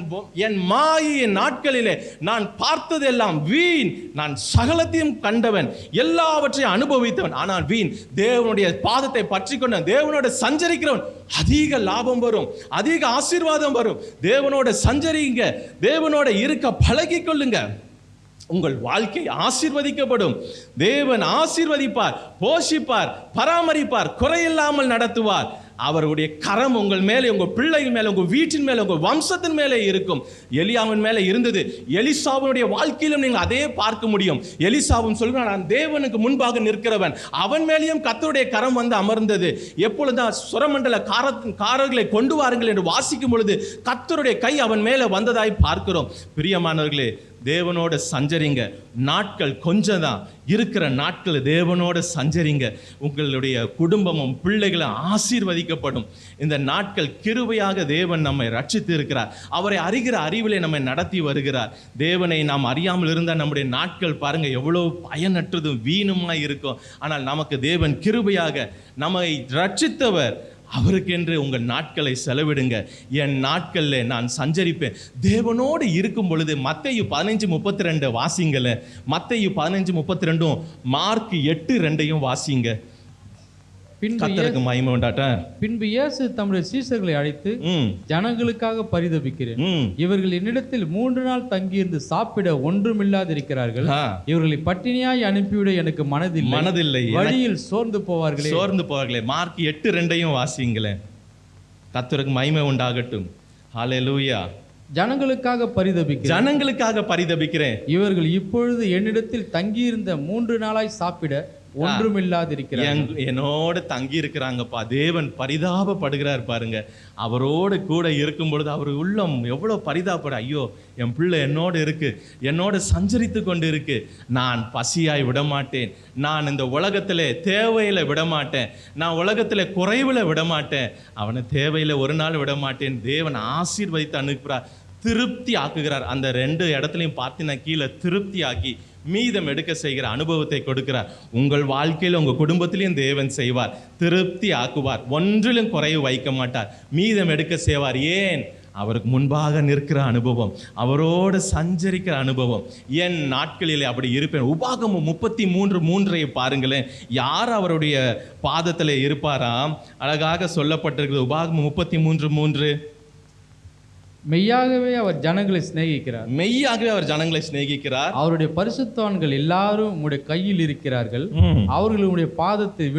என் மாயின் நாட்களிலே நான் பார்த்ததெல்லாம் வீண், நான் சகலத்தையும் கண்டவன், எல்லாவற்றையும் அனுபவித்தவன், ஆனால் வீண். தேவனுடைய பாதத்தை பற்றி கொண்ட, தேவனோட சஞ்சரிக்கிறவன் அதிக லாபம் வரும், அதிக ஆசீர்வாதம் வரும். தேவனோட சஞ்சரிங்க, தேவனோட இருக்க பழகி கொள்ளுங்க. உங்கள் வாழ்க்கை ஆசீர்வதிக்கப்படும். தேவன் ஆசீர்வதிப்பார், போஷிப்பார், பராமரிப்பார், குறையில்லாமல் நடத்துவார். அவருடைய கரம் உங்கள் மேலே, உங்கள் பிள்ளைகள் மேலே, உங்கள் வீட்டின் மேலே, உங்கள் வம்சத்தின் மேலே இருக்கும். எலியாவின் மேலே இருந்தது. எலிசாவுடைய வாழ்க்கையிலும் நீங்கள் அதே பார்க்க முடியும். எலிசாவும் சொல்கிறான், நான் தேவனுக்கு முன்பாக நிற்கிறவன். அவன் மேலேயும் கர்த்தருடைய கரம் வந்து அமர்ந்தது. எப்பொழுதுதான் சுரமண்டல காரர்களை கொண்டு வாருங்கள் என்று வாசிக்கும் பொழுது கர்த்தருடைய கை அவன் மேலே வந்ததாய் பார்க்கிறோம். பிரியமானவர்களே, தேவனோட சஞ்சரிங்க. நாட்கள் கொஞ்சம் தான் இருக்கிற நாட்கள், தேவனோட சஞ்சரிங்க. உங்களுடைய குடும்பமும் பிள்ளைகளும் ஆசீர்வதிக்கப்படும். இந்த நாட்கள் கிருபையாக தேவன் நம்மை ரட்சித்து இருக்கிறார். அவரை அறிகிற அறிவிலே நம்மை நடத்தி வருகிறார். தேவனை நாம் அறியாமல் இருந்தால் நம்முடைய நாட்கள் பாருங்க எவ்வளவு பயனற்றதும் வீணுமாய் இருக்கும். ஆனால் நமக்கு தேவன் கிருபையாக நம்மை ரட்சித்தவர். அவருக்கென்று உங்கள் நாட்களை செலவிடுங்க. என் நாட்களில் நான் சஞ்சரிப்பேன். தேவனோடு இருக்கும் பொழுது மத்தேயு 15:32 வாசிங்கள. மத்தேயு 15:32, மார்க் 8:2 வாசிங்க. கர்த்தருக்கு மகிமை உண்டாகட்டும்.
பின்பு இயேசு தம்முடைய சீஷர்களை அழைத்து, ஜனங்களுக்காக பரிதபிக்கிறேன். இவர்கள் என்னிடத்தில் 3 நாள் தங்கியிருந்து சாப்பிட ஒன்றுமில்லாதிருக்கிறார்கள். இவர்களை பட்டினியாய் அனுப்பிவிட எனக்கு மனதில்லை. வழியில் சோர்ந்து போவார்களே.
மார்க் 8:2 வாசிங்களேன். கர்த்தருக்கு மகிமை உண்டாகட்டும். ஹல்லேலூயா.
ஜனங்களுக்காக பரிதபிக்கிறேன்.
இவர்கள்
இப்பொழுது என்னிடத்தில் தங்கியிருந்த 3 நாளாய் சாப்பிட ஒன்றுமில்லாதிருக்கிறார்.
என்னோட தங்கி இருக்கிறாங்கப்பா. தேவன் பரிதாபப்படுகிறார் பாருங்க. அவரோடு கூட இருக்கும் பொழுது அவர் உள்ளம் எவ்வளவு பரிதாபப்பட, ஐயோ என் பிள்ளை என்னோடு இருக்கு, என்னோட சஞ்சரித்து கொண்டு இருக்கு, நான் பசியாய் விடமாட்டேன், நான் இந்த உலகத்திலே தேவையில விடமாட்டேன், நான் உலகத்திலே குறைவுல விடமாட்டேன், அவனை தேவையில ஒரு நாள் விடமாட்டேன். தேவன் ஆசீர்வதித்து அனுப்புகிறார், திருப்தி ஆக்குகிறார். அந்த 2 இடத்துலையும் பார்த்தினா கீழே திருப்தி ஆக்கி மீதம் எடுக்க செய்கிற அனுபவத்தை கொடுக்கிறார். உங்கள் வாழ்க்கையில் உங்கள் குடும்பத்திலையும் தேவன் செய்வார், திருப்தி ஆக்குவார், ஒன்றிலும் குறைவு வைக்க மாட்டார், மீதம் எடுக்க செய்வார். ஏன்? அவருக்கு முன்பாக நிற்கிற அனுபவம், அவரோடு சஞ்சரிக்கிற அனுபவம். என் நாட்களிலே அப்படி இருப்பேன். உபாகமம் 33:3 பாருங்களேன். யார் அவருடைய பாதத்தில் இருப்பாராம்? அழகாக சொல்லப்பட்டிருக்கிறது. உபாகமம் 33:3.
மெய்யாகவே அவர் ஜனங்களை சிநேகிக்கிறார்.
மெய்யாகவே அவர் ஜனங்களை சிநேகிக்கிறார்.
அவருடைய பரிசுத்தவான்கள் எல்லாரும் உம்முடைய கையில் இருக்கிறார்கள். அவர்களுடைய பாதத்தில்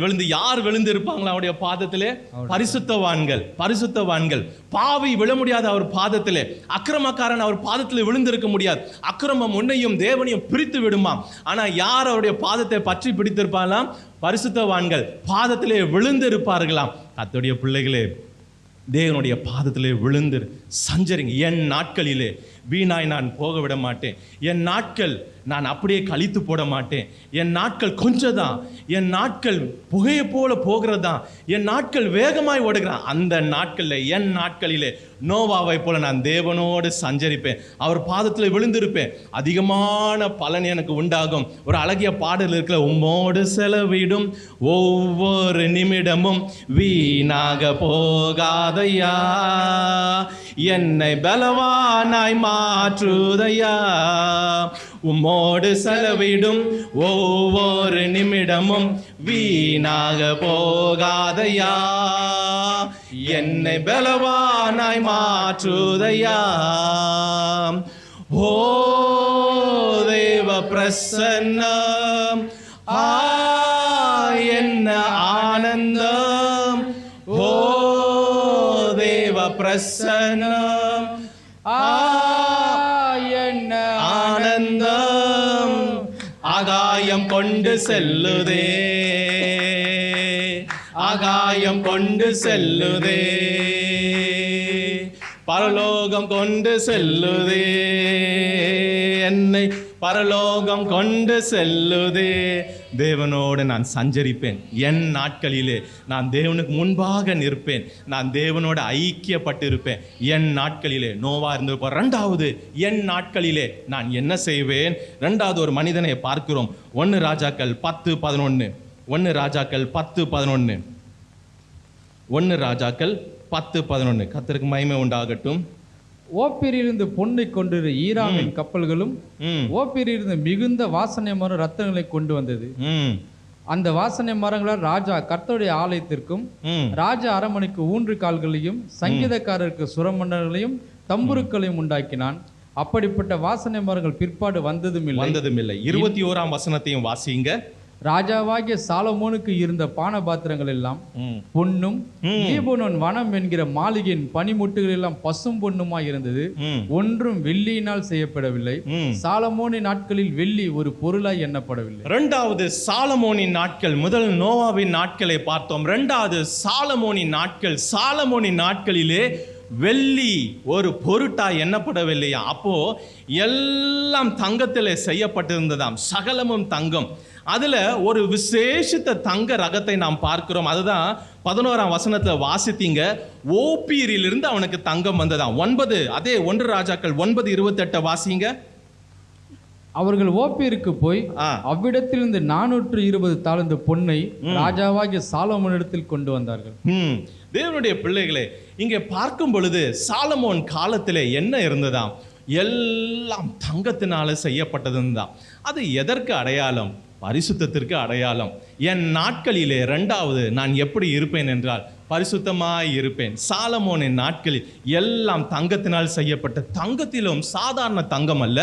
விழுந்து
யார் விழுந்து இருப்பாங்களா அவருடைய பாதத்திலே? பரிசுத்தவான்கள். பரிசுத்தவான்கள். பாவி விழ முடியாது அவர் பாதத்திலே. அக்கிரமக்காரன் அவர் பாதத்திலே விழுந்திருக்க முடியாது. அக்கிரமம் உன்னையும் தேவனையும் பிரித்து விடுமாம். ஆனா யார் அவருடைய பாதத்தை பற்றி பிடித்திருப்பாங்களாம்? பரிசுத்தவான்கள் பாதத்திலே விழுந்து இருப்பார்களாம். கர்த்தருடைய பிள்ளைகளே, தேவனுடைய பாதத்திலே விழுந்து சஞ்சரிங்க. என் நாட்களிலே வீணாய் நான் போக விட மாட்டேன். என் நாட்கள் நான் அப்படியே கழித்து போட மாட்டேன். என் நாட்கள் கொஞ்சம் தான். என் நாட்கள் புகையை போல போகிறது தான். என் நாட்கள் வேகமாய் ஓடுகிறான். அந்த நாட்களில், என் நாட்களிலே நோவாவை போல நான் தேவனோடு சஞ்சரிப்பேன், அவர் பாதத்தில் விழுந்திருப்பேன். அதிகமான பலன் எனக்கு உண்டாகும். ஒரு அழகிய பாடல் இருக்கிற, உம்மோடு செலவிடும் ஒவ்வொரு நிமிடமும் வீணாக போகாதையா, என்னை பலவானாய் மாற்றுதையா. உம்மோடு செலவிடும் ஒவ்வொரு நிமிடமும் வீணாக போகாதையா, என்னை பலவானாய் மாற்றுதையா. ஓ தேவ பிரசன்னம், என்ன ஆனந்தம். ஓ தேவ பிரசன்னம், என்ன ஆனந்தம். ஆகாயம் கொண்டு செல்லுதே, ஆகாயம் கொண்டு செல்லுதே, பரலோகம் கொண்டு செல்லுதே, என்னை பரலோகம் கொண்டு செல்லுதே. தேவனோடு நான் சஞ்சரிப்பேன். என் நாட்களிலே நான் தேவனுக்கு முன்பாக நிற்பேன். நான் தேவனோடு ஐக்கியப்பட்டிருப்பேன். என் நாட்களிலே நோவா இருந்திருப்பார். 2வது, என் நாட்களிலே நான் என்ன செய்வேன்? 2வது ஒரு மனிதனை பார்க்கிறோம். 1 ராஜாக்கள் 10:11. 1 ராஜாக்கள் 10:11. 1 ராஜாக்கள் 10:11. கர்த்தருக்கு மகிமை உண்டாகட்டும்.
ஓப்பீரிலிருந்து பொன்னை கொண்டு ஈராமின் கப்பல்களும் ஓப்பீரிலிருந்து மிகுந்த வாசனை மரம் ரத்தங்களை கொண்டு வந்தது. அந்த வாசனை மரங்களால் ராஜா கர்த்தருடைய ஆலயத்திற்கும் ராஜா அரண்மனைக்கு ஊன்று கால்களையும் சங்கீதக்காரருக்கு சுரமண்டங்களையும் தம்புருக்களையும் உண்டாக்கினான். அப்படிப்பட்ட வாசனை மரங்கள் பிற்பாடு வந்ததும் இல்லை.
21ஆம் வசனத்தையும் வாசிங்க.
ராஜாவாகிய சாலமோனுக்கு இருந்த பானபாத்திரங்கள் எல்லாம் பொன்னும், லீபனோன் வனம் என்கிற மாளிகையின் பனிமுட்டுகள் எல்லாம் பசும் பொன்னுமாய் இருந்தது. ஒன்றும் வெள்ளியினால் செய்யப்படவில்லை. சாலமோனின் நாட்களில் வெள்ளி ஒரு பொருளாய் எண்ணப்படவில்லை. 2வது
சாலமோனின் நாட்கள். முதல் நோவாவின் நாட்களை பார்த்தோம். 2வது சாலமோனின் நாட்கள். சாலமோனின் நாட்களிலே வெள்ளி ஒரு பொருட்டா எண்ணப்படவில்லையா. அப்போ எல்லாம் தங்கத்திலே செய்யப்பட்டிருந்ததாம். சகலமும் தங்கம். அதுல ஒரு விசேஷித்த தங்க ரகத்தை நாம் பார்க்கிறோம். அதுதான் 11ஆம் வசனத்துல வாசித்தீங்க. ஓப்பீரிலிருந்து அவனுக்கு தங்கம் வந்ததாம். 9, அதே 1 ராஜாக்கள் 9:28 வாசிங்க.
அவர்கள் ஓப்பீருக்கு போய் அவ்விடத்திலிருந்து 420 தாலந்து பொன்னை ராஜாவாகிய சாலமோனிடத்தில் கொண்டு வந்தார்கள்.
தேவனுடைய பிள்ளைகளே, இங்கே பார்க்கும் பொழுது சாலமோன் காலத்திலே என்ன இருந்ததாம்? எல்லாம் தங்கத்தினால செய்யப்பட்டதுதான். அது எதற்கு அடையாளம்? பரிசுத்தத்திற்கு அடையாளம். என் நாட்களிலே 2வது நான் எப்படி இருப்பேன் என்றால் பரிசுத்தமாய் இருப்பேன். சாலமோனின் நாட்களில் எல்லாம் தங்கத்தினால் செய்யப்பட்ட, தங்கத்திலும் சாதாரண தங்கம் அல்ல,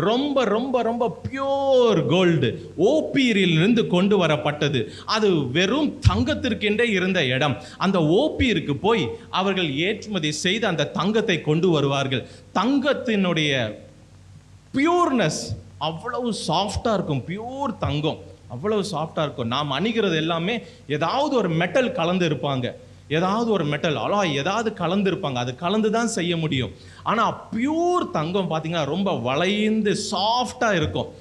ரொம்ப ரொம்ப ரொம்ப பியோர் கோல்டு, ஓப்பீரிலிருந்து கொண்டு வரப்பட்டது. அது வெறும் தங்கத்திற்கென்றே இருந்த இடம். அந்த ஓப்பீருக்கு போய் அவர்கள் ஏற்றுமதி செய்து அந்த தங்கத்தை கொண்டு வருவார்கள். தங்கத்தினுடைய பியூர்னஸ் அவ்வளவு சாஃப்டாக இருக்கும், பியூர் தங்கம், அவ்வளவு சாஃப்டாக இருக்கும். நாம் அணிகிறது எல்லாமே ஏதாவது ஒரு மெட்டல் கலந்து இருப்பாங்க, ஏதாவது ஒரு மெட்டல் அலாய் ஏதாவது கலந்து இருப்பாங்க, அது கலந்து தான் செய்ய முடியும். ஆனால் பியூர் தங்கம் பார்த்தீங்கன்னா ரொம்ப வளைந்து சாஃப்டாக இருக்கும்.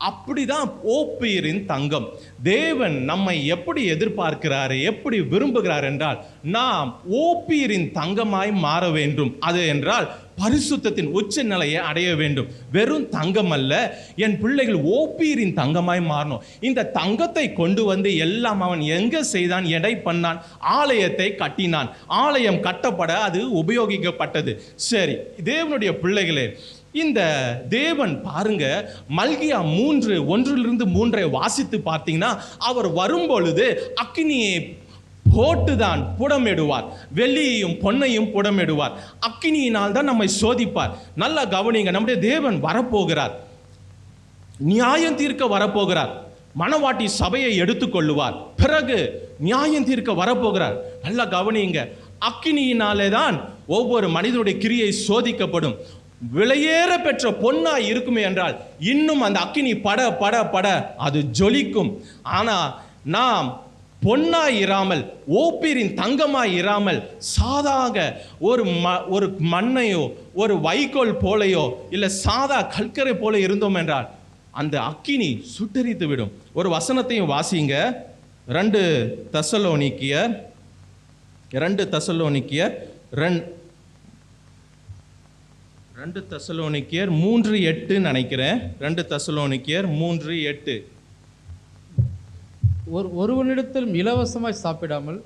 அப்படிதான் ஓப்பீரின் தங்கம். தேவன் நம்மை எப்படி எதிர்பார்க்கிறார், எப்படி விரும்புகிறார் என்றால், நாம் ஓப்பீரின் தங்கமாய் மாற வேண்டும். அது என்றால் பரிசுத்தத்தின் உச்ச நிலையை அடைய வேண்டும். வெறும் தங்கம் அல்ல, என் பிள்ளைகள் ஓப்பீரின் தங்கமாய் மாறணும். இந்த தங்கத்தை கொண்டு வந்து எல்லாம் அவன் எங்க செய்தான், எடை பண்ணான், ஆலயத்தை கட்டினான். ஆலயம் கட்டப்பட அது உபயோகிக்கப்பட்டது. சரி, தேவனுடைய பிள்ளைகளே, இந்த தேவன் பாருங்க, மல்கியா 3:1-3 வாசித்து பார்த்தீங்கன்னா, அவர் வரும்பொழுது அக்கினியை போட்டுதான் புடமிடுவார், வெள்ளியையும் பொன்னையும் புடமிடுவார். அக்கினியினால் தான் நம்மை சோதிப்பார். நல்லா கவனிங்க, நம்முடைய தேவன் வரப்போகிறார், நியாயம் தீர்க்க வரப்போகிறார். மணவாட்டி சபையை எடுத்துக்கொள்ளுவார், பிறகு நியாயம் தீர்க்க வரப்போகிறார். நல்லா கவனிங்க, அக்கினியினாலே தான் ஒவ்வொரு மனிதனுடைய கிரியை சோதிக்கப்படும். விலையேற பெற்ற பொன்னாய் இருக்குமே என்றால் இன்னும் அந்த அக்கினி பட பட பட அது ஜொலிக்கும். ஆனா நாம் பொன்னாய் இராமல், ஓப்பீரின் தங்கமாய் இராமல், சாதாக ஒரு மண்ணையோ ஒரு வைக்கோல் போலையோ இல்லை சாதா கல்கரை போல இருந்தோம் என்றால் அந்த அக்கினி சுட்டெரித்து விடும். ஒரு வசனத்தையும் வாசிங்க, 2 தெசலோனிக்கேயர் 3:8 நினைக்கிறேன். 2 தெசலோனிக்கேயர் 3:8.
ஒருவனிடத்திலும் இலவசமாய் சாப்பிடாமல்,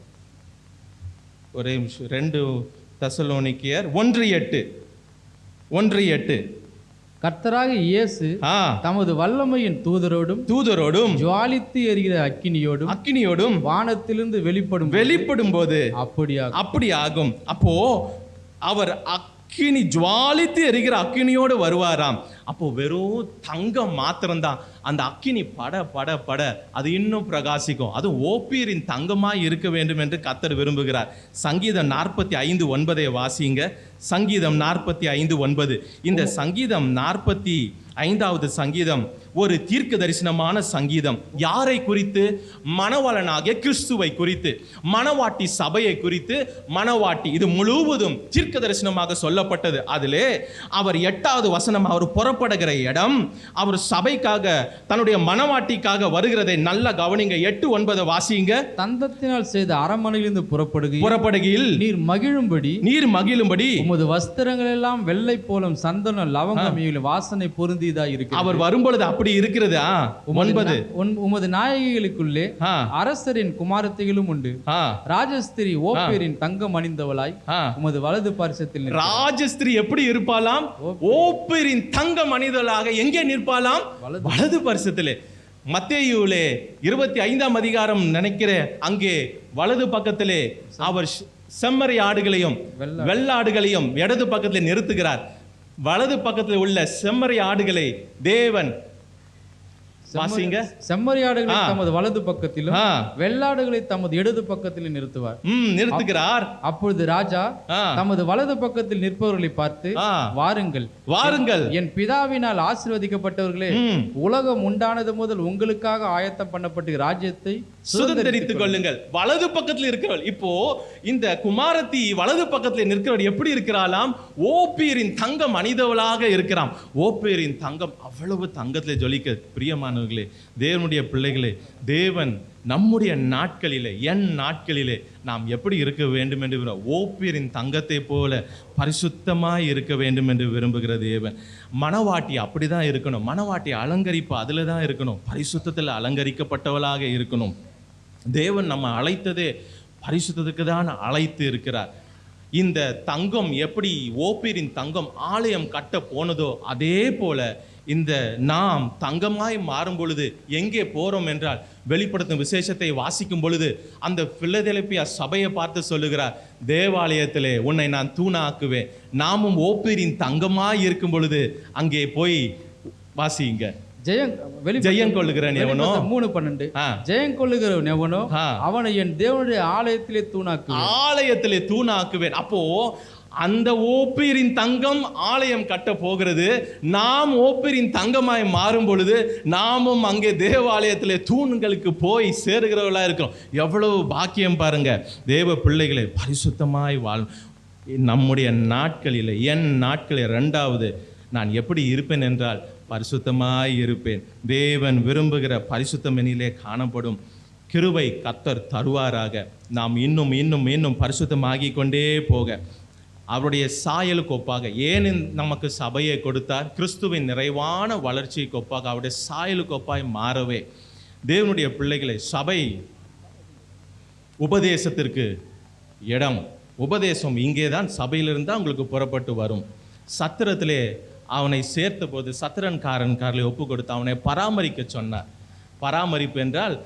ஒரே நிமிஷம், 2 தெசலோனிக்கேயர் 1:8.
கர்த்தராக இயேசு தமது வல்லமையின் தூதரோடும் ஜுவாலித்து எரிகிற அக்கினியோடும் வானத்திலிருந்து வெளிப்படும் போது அப்படி ஆகும். அப்போ அவர் அக்கினி ஜுவாலித்து எரிகிற அக்கினியோடு வருவாராம். அப்போ வெறும் தங்கம் மாத்திரம்தான், அந்த அக்கினி பட பட பட அது இன்னும் பிரகாசிக்கும். அது ஓப்பீரின் தங்கமாய் இருக்க வேண்டும் என்று கர்த்தர் விரும்புகிறார். சங்கீதம் 45:9 வாசிங்க. சங்கீதம் 45:9. இந்த சங்கீதம் 45வது சங்கீதம் ஒரு தீர்க்க தரிசனமான சங்கீதம். யாரை குறித்து? மணவாளனாகிய கிறிஸ்துவை குறித்து, மணவாட்டி சபையை குறித்து. மணவாட்டி இது முழுவதும் தீர்க்க தரிசனமாக சொல்லப்பட்டது. அதிலே அவர் 8வது வசனம், அவர் புறப்படுகிற இடம், அவர் சபைக்காக தன்னுடைய மணவாட்டிக்காக வருகிறதை நல்லா கவனிங்க. 8-9 வாசிங்க. தந்தத்தினால் செய்த அரமனையிலிருந்து புறப்படுகையில் நீர்
மகிழும்படி
உமது வஸ்திரங்கள் எல்லாம் வெள்ளை போலும் சந்தனம் லவங்கம் வாசனை பொருந்தியதா இருக்கு.
அவர் வரும்பொழுது அப்படி இருக்கிறது. 9
உமது நாயகிகளுக்குள்ளே அரசரின் குமாரத்திகளும் உண்டு. ராஜஸ்திரி ஓப்பீரின் தங்கம் அணிந்தவளாய் உமது வலது பார்சத்தில்.
ராஜஸ்திரி எப்படி இருப்பாளாம்? ஓப்பீரின் தங்கம் அணிந்தவளாக எங்கே நிற்பாளாம்? வலது பார்சத்திலே. மத்தேயுவிலே 25ஆம் அதிகாரம் நினைக்கிறேன், அங்கே வலது பக்கத்திலே அவர் செம்மறி ஆடுகளையும் வெள்ளாடுகளையும் இடது பக்கத்தில் நிறுத்துகிறார். வலது பக்கத்தில் உள்ள செம்மறி ஆடுகளை தேவன்
செம்மறி ஆடுகளை தமது வலது பக்கத்திலும் வெள்ளாடுகளை தமது இடது பக்கத்திலும்
நிறுத்துகிறார்.
அப்பொழுது ராஜா தமது வலது பக்கத்தில் நிற்பவர்களை பார்த்து, வாருங்கள் என் பிதாவினால் ஆசீர்வதிக்கப்பட்டவர்களே, உலகம் உண்டானது முதல் உங்களுக்காக ஆயத்தம் பண்ணப்பட்ட ராஜ்யத்தை
சுதந்தரித்துக் கொள்ளுங்கள். வலது பக்கத்தில் இருக்கிறவள், இப்போ இந்த குமாரத்தி வலது பக்கத்தில் நிற்கிறவள் எப்படி இருக்கிறாளாம்? ஓப்பீரின் தங்கம் அணிந்தவளாக இருக்கிறான். ஓப்பீரின் தங்கம் அவ்வளவு தங்கத்தில் ஜொலிக்க. பிரியமானவர்களே, தேவனுடைய பிள்ளைகளே, தேவன் நம்முடைய நாட்களிலே, என் நாட்களிலே நாம் எப்படி இருக்க வேண்டும் என்று, ஓப்பீரின் தங்கத்தை போல பரிசுத்தமாய் இருக்க வேண்டும் என்று விரும்புகிற தேவன். மணவாட்டி அப்படிதான் இருக்கணும். மணவாட்டி அலங்கரிப்பு அதில் தான் இருக்கணும், பரிசுத்தத்தில் அலங்கரிக்கப்பட்டவளாக இருக்கணும். தேவன் நம்ம அழைத்ததே பரிசுத்தத்துக்கு தான் அழைத்து இருக்கிறார். இந்த தங்கம் எப்படி ஓப்பீரின் தங்கம் ஆலயம் கட்ட போனதோ அதே போல இந்த நாம் தங்கமாய் மாறும் பொழுது எங்கே போறோம் என்றால், வெளிப்படுத்தும் விசேஷத்தை வாசிக்கும் பொழுது அந்த பிலதெல்பியா சபையை பார்த்து சொல்லுகிறார், தேவாலயத்திலே உன்னை நான் தூணாக்குவேன். நாமும் ஓப்பீரின் தங்கமாய் இருக்கும் பொழுது அங்கே போய் வாசிங்க. ஜெயம் கொள்ளுகிறவன் எவனோ
3:12 ஜெயம் கொள்ளுகிறவன் எவனோ அவனை என் தேவனுடைய ஆலயத்திலே தூணாக்குவேன்.
அப்போ அந்த ஓப்பீரின் தங்கம் ஆலயம் கட்ட போகிறது. நாம் ஓப்பீரின் தங்கமாய் மாறும் பொழுது நாமும் அங்கே தேவாலயத்தில் தூண்களுக்கு போய் சேருகிறவர்களாக இருக்கிறோம். எவ்வளவு பாக்கியம் பாருங்க. தேவ பிள்ளைகளை பரிசுத்தமாய் வாழும் நம்முடைய நாட்களில், என் நாட்களில் ரெண்டாவது நான் எப்படி இருப்பேன் என்றால் பரிசுத்தமாய் இருப்பேன். தேவன் விரும்புகிற பரிசுத்தம் என்னிலே காணப்படும். கிருபை கர்த்தர் தருவாராக. நாம் இன்னும் இன்னும் இன்னும் பரிசுத்தமாகி கொண்டே போக அவருடைய சாயலுக்கு ஒப்பாக. ஏன் நமக்கு சபையை கொடுத்தார்? கிறிஸ்துவின் நிறைவான வளர்ச்சிக்கு ஒப்பாக, அவருடைய சாயலுக்கு ஒப்பாய் மாறவே. தேவனுடைய பிள்ளைகளை, சபை உபதேசத்திற்கு இடம். உபதேசம் இங்கே தான் சபையிலிருந்து உங்களுக்கு புறப்பட்டு வரும். சத்திரத்திலே அவனை சேர்த்த போது சத்திரன்காரன்காரர்களை ஒப்பு கொடுத்து அவனை பராமரிக்க சொன்னார். பராமரிப்பு என்றால்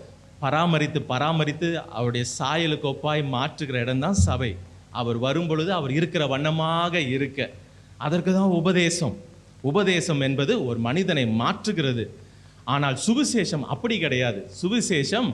பராமரித்து அவருடைய சாயலுக்கு ஒப்பாய் மாற்றுகிற இடம்தான் சபை. அவர் வரும் பொழுது அவர் இருக்கிற வண்ணமாக இருக்க, அதற்கு தான் உபதேசம். உபதேசம் என்பது ஒரு மனிதனை மாற்றுகிறது. ஆனால் சுவிசேஷம் அப்படி கிடையாது. சுவிசேஷம்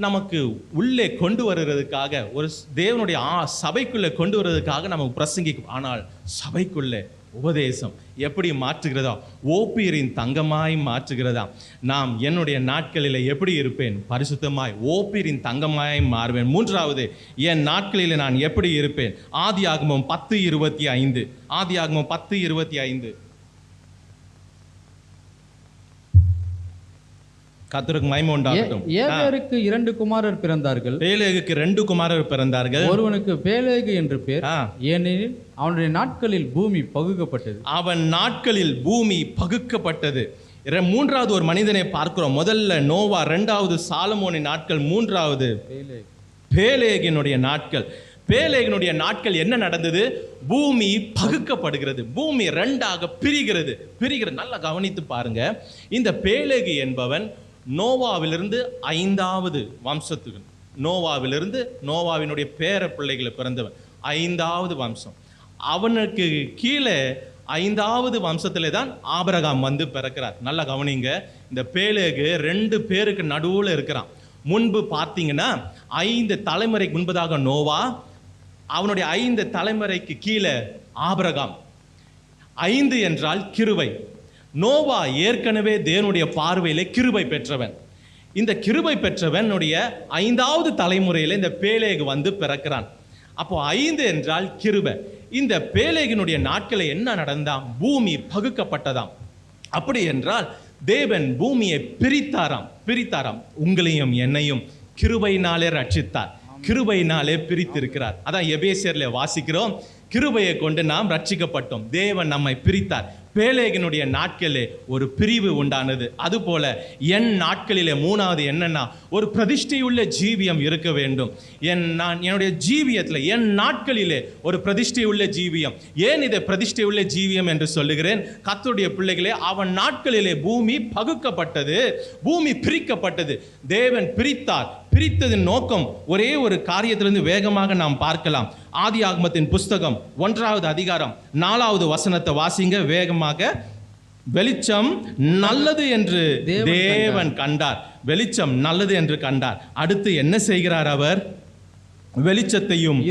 நமக்கு உள்ளே கொண்டு வருகிறதுக்காக, ஒரு தேவனுடைய சபைக்குள்ளே கொண்டு வருவதற்காக நமக்கு பிரசங்கிக்கும். ஆனால் சபைக்குள்ளே உபதேசம் எப்படி மாற்றுகிறதா? ஓப்பீரின் தங்கமாய் மாற்றுகிறதா? நாம் என்னுடைய நாட்களில் எப்படி இருப்பேன்? பரிசுத்தமாய் ஓப்பீரின் தங்கமாய் மாறுவேன். மூன்றாவது, என் நாட்களில் நான் எப்படி இருப்பேன்? ஆதியாகமம் 10:25. ஆதியாகமம் 10:25. கர்த்தருக்கு மகிமை உண்டாகட்டும்.
ஏலேகுக்கு 2 குமாரர் பிறந்தார்கள்.
பேலேகுக்கு 2 குமாரர் பிறந்தார்கள்.
ஒருவனுக்கு பேலேகு என்று பேர், ஏனெனில் அவனுடைய நாட்களில் பூமி பகுக்கப்பட்டது.
அவன் நாட்களில் பூமி பகுக்கப்பட்டது. மூன்றாவது ஒரு மனிதனை பார்க்கிறோம். முதல்ல நோவா, இரண்டாவது சாலமோனின் நாட்கள், மூன்றாவது பேலேகினுடைய நாட்கள். பேலேகினுடைய நாட்கள் என்ன நடந்தது? பூமி பகுக்கப்படுகிறது. பூமி 2ஆக பிரிகிறது. நல்லா கவனித்து பாருங்க. இந்த பேலேகு என்பவன் நோவாவிலிருந்து 5வது வம்சத்துக்கு, நோவாவிலிருந்து நோவாவினுடைய பேர பிள்ளைகளை பிறந்தவன் 5வது வம்சம். அவனுக்கு கீழே 5வது வம்சத்திலே தான் ஆபிரகாம் வந்து பிறக்கிறார். நல்லா கவனிங்க. இந்த பேலேகு 2 பேருக்கு நடுவில் இருக்கிறான். முன்பு பார்த்தீங்கன்னா 5 தலைமுறைக்கு முன்பதாக நோவா, அவனுடைய 5 தலைமுறைக்கு கீழே ஆபிரகாம். 5 என்றால் கிருபை. நோவா ஏற்கனவே தேவனுடைய பார்வையிலே கிருபை பெற்றவன். இந்த கிருபை பெற்றவனுடைய 5வது தலைமுறையில் இந்த பேலேகு வந்து பிறக்கிறான். அப்போ 5 என்றால் கிருபை. இந்த பேலேகினுடைய நாட்களை என்ன நடந்தாம்? பூமி பகுக்கப்பட்டதாம். அப்படி என்றால் தேவன் பூமியை பிரித்தாராம். உங்களையும் என்னையும் கிருபையினாலே ரட்சித்தார். கிருபையினாலே பிரித்திருக்கிறார். அதான் எபேசியர்ல வாசிக்கிறோம், கிருபையை கொண்டு நாம் ரட்சிக்கப்பட்டோம். தேவன் நம்மை பிரித்தார். பேலேகினுடைய நாட்களிலே ஒரு பிரிவு உண்டானது. அதுபோல என் நாட்களிலே 3வது என்னன்னா, ஒரு பிரதிஷ்டையுள்ள ஜீவியம் இருக்க வேண்டும். என்னுடைய ஜீவியத்தில், என் நாட்களிலே ஒரு பிரதிஷ்டையுள்ள ஜீவியம். ஏன் இதை பிரதிஷ்டையுள்ள ஜீவியம் என்று சொல்லுகிறேன்? கர்த்தருடைய பிள்ளைகளே, அவன் நாட்களிலே பூமி பகுக்கப்பட்டது, பூமி பிரிக்கப்பட்டது. தேவன் பிரித்தார். பிரித்ததின் நோக்கம் ஒரே ஒரு காரியத்திலிருந்து வேகமாக நாம் பார்க்கலாம். ஆதியாகமத்தின் புஸ்தகம் 1வது அதிகாரம் 4வது வசனத்தை வாசிங்க வேகமாக. வெளிச்சம் நல்லது என்று தேவன் கண்டார். வெளிச்சம் நல்லது என்று கண்டார். அடுத்து என்ன செய்கிறார்? அவர் வெளிச்சத்தையும்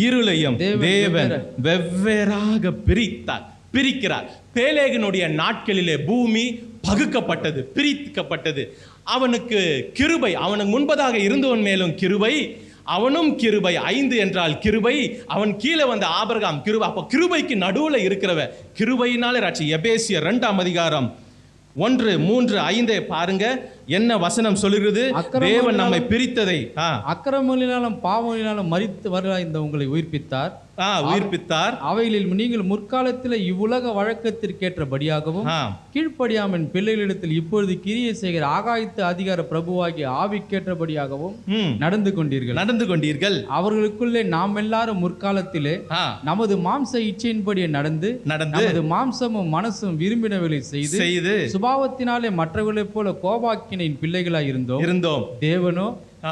இருளையும் தேவன் வெவ்வேறாக பிரிக்கிறார். பேலேகினுடைய நாட்களிலே பூமி பகுக்கப்பட்டது, பிரிக்கப்பட்டது. அவனுக்கு கிருபை, அவனுக்கு முன்பதாக இருந்தவன் மேலும் கிருபை, அவனும் கிருபை. 5 என்றால் கிருபை. அவன் கீழே வந்த ஆபிரகாம் கிருபை. அப்போ கிருபைக்கு நடுவில் இருக்கிறவ கிருபையினாலே ராட்சி. எபேசியர் 2ஆம் அதிகாரம் 1, 3, 5 பாருங்க. என்ன வசனம் சொல்லுகிறது? தேவன் நம்மை பிரித்ததை
அக்கிரமங்களினாலும் பாவங்களினாலும் மரித்து வர இந்த உங்களை உயிர்ப்பித்தார். அவைகளில் நீங்கள் முற்காலத்தில் இவ்வுலக வழக்கத்திற்கேற்றபடியாகவும் கீழ்ப்படியாமன் பிள்ளைகளிடத்தில் இப்பொழுது கிரியை செய்கிற ஆகாயத்து அதிகார பிரபுவாகிய ஆவிக்கேற்றபடியாகவும் நடந்து கொண்டீர்கள். அவர்களுக்குள்ளே நாம் எல்லாரும் முற்காலத்திலே நமது மாம்ச இச்சையின்படியே நடந்து நமது மாம்சமும் மனசும் விரும்பினவர்களை செய்து சுபாவத்தினாலே மற்றவர்களைப் போல கோபாக்கினின் பிள்ளைகளாய் இருந்தோம். தேவனோ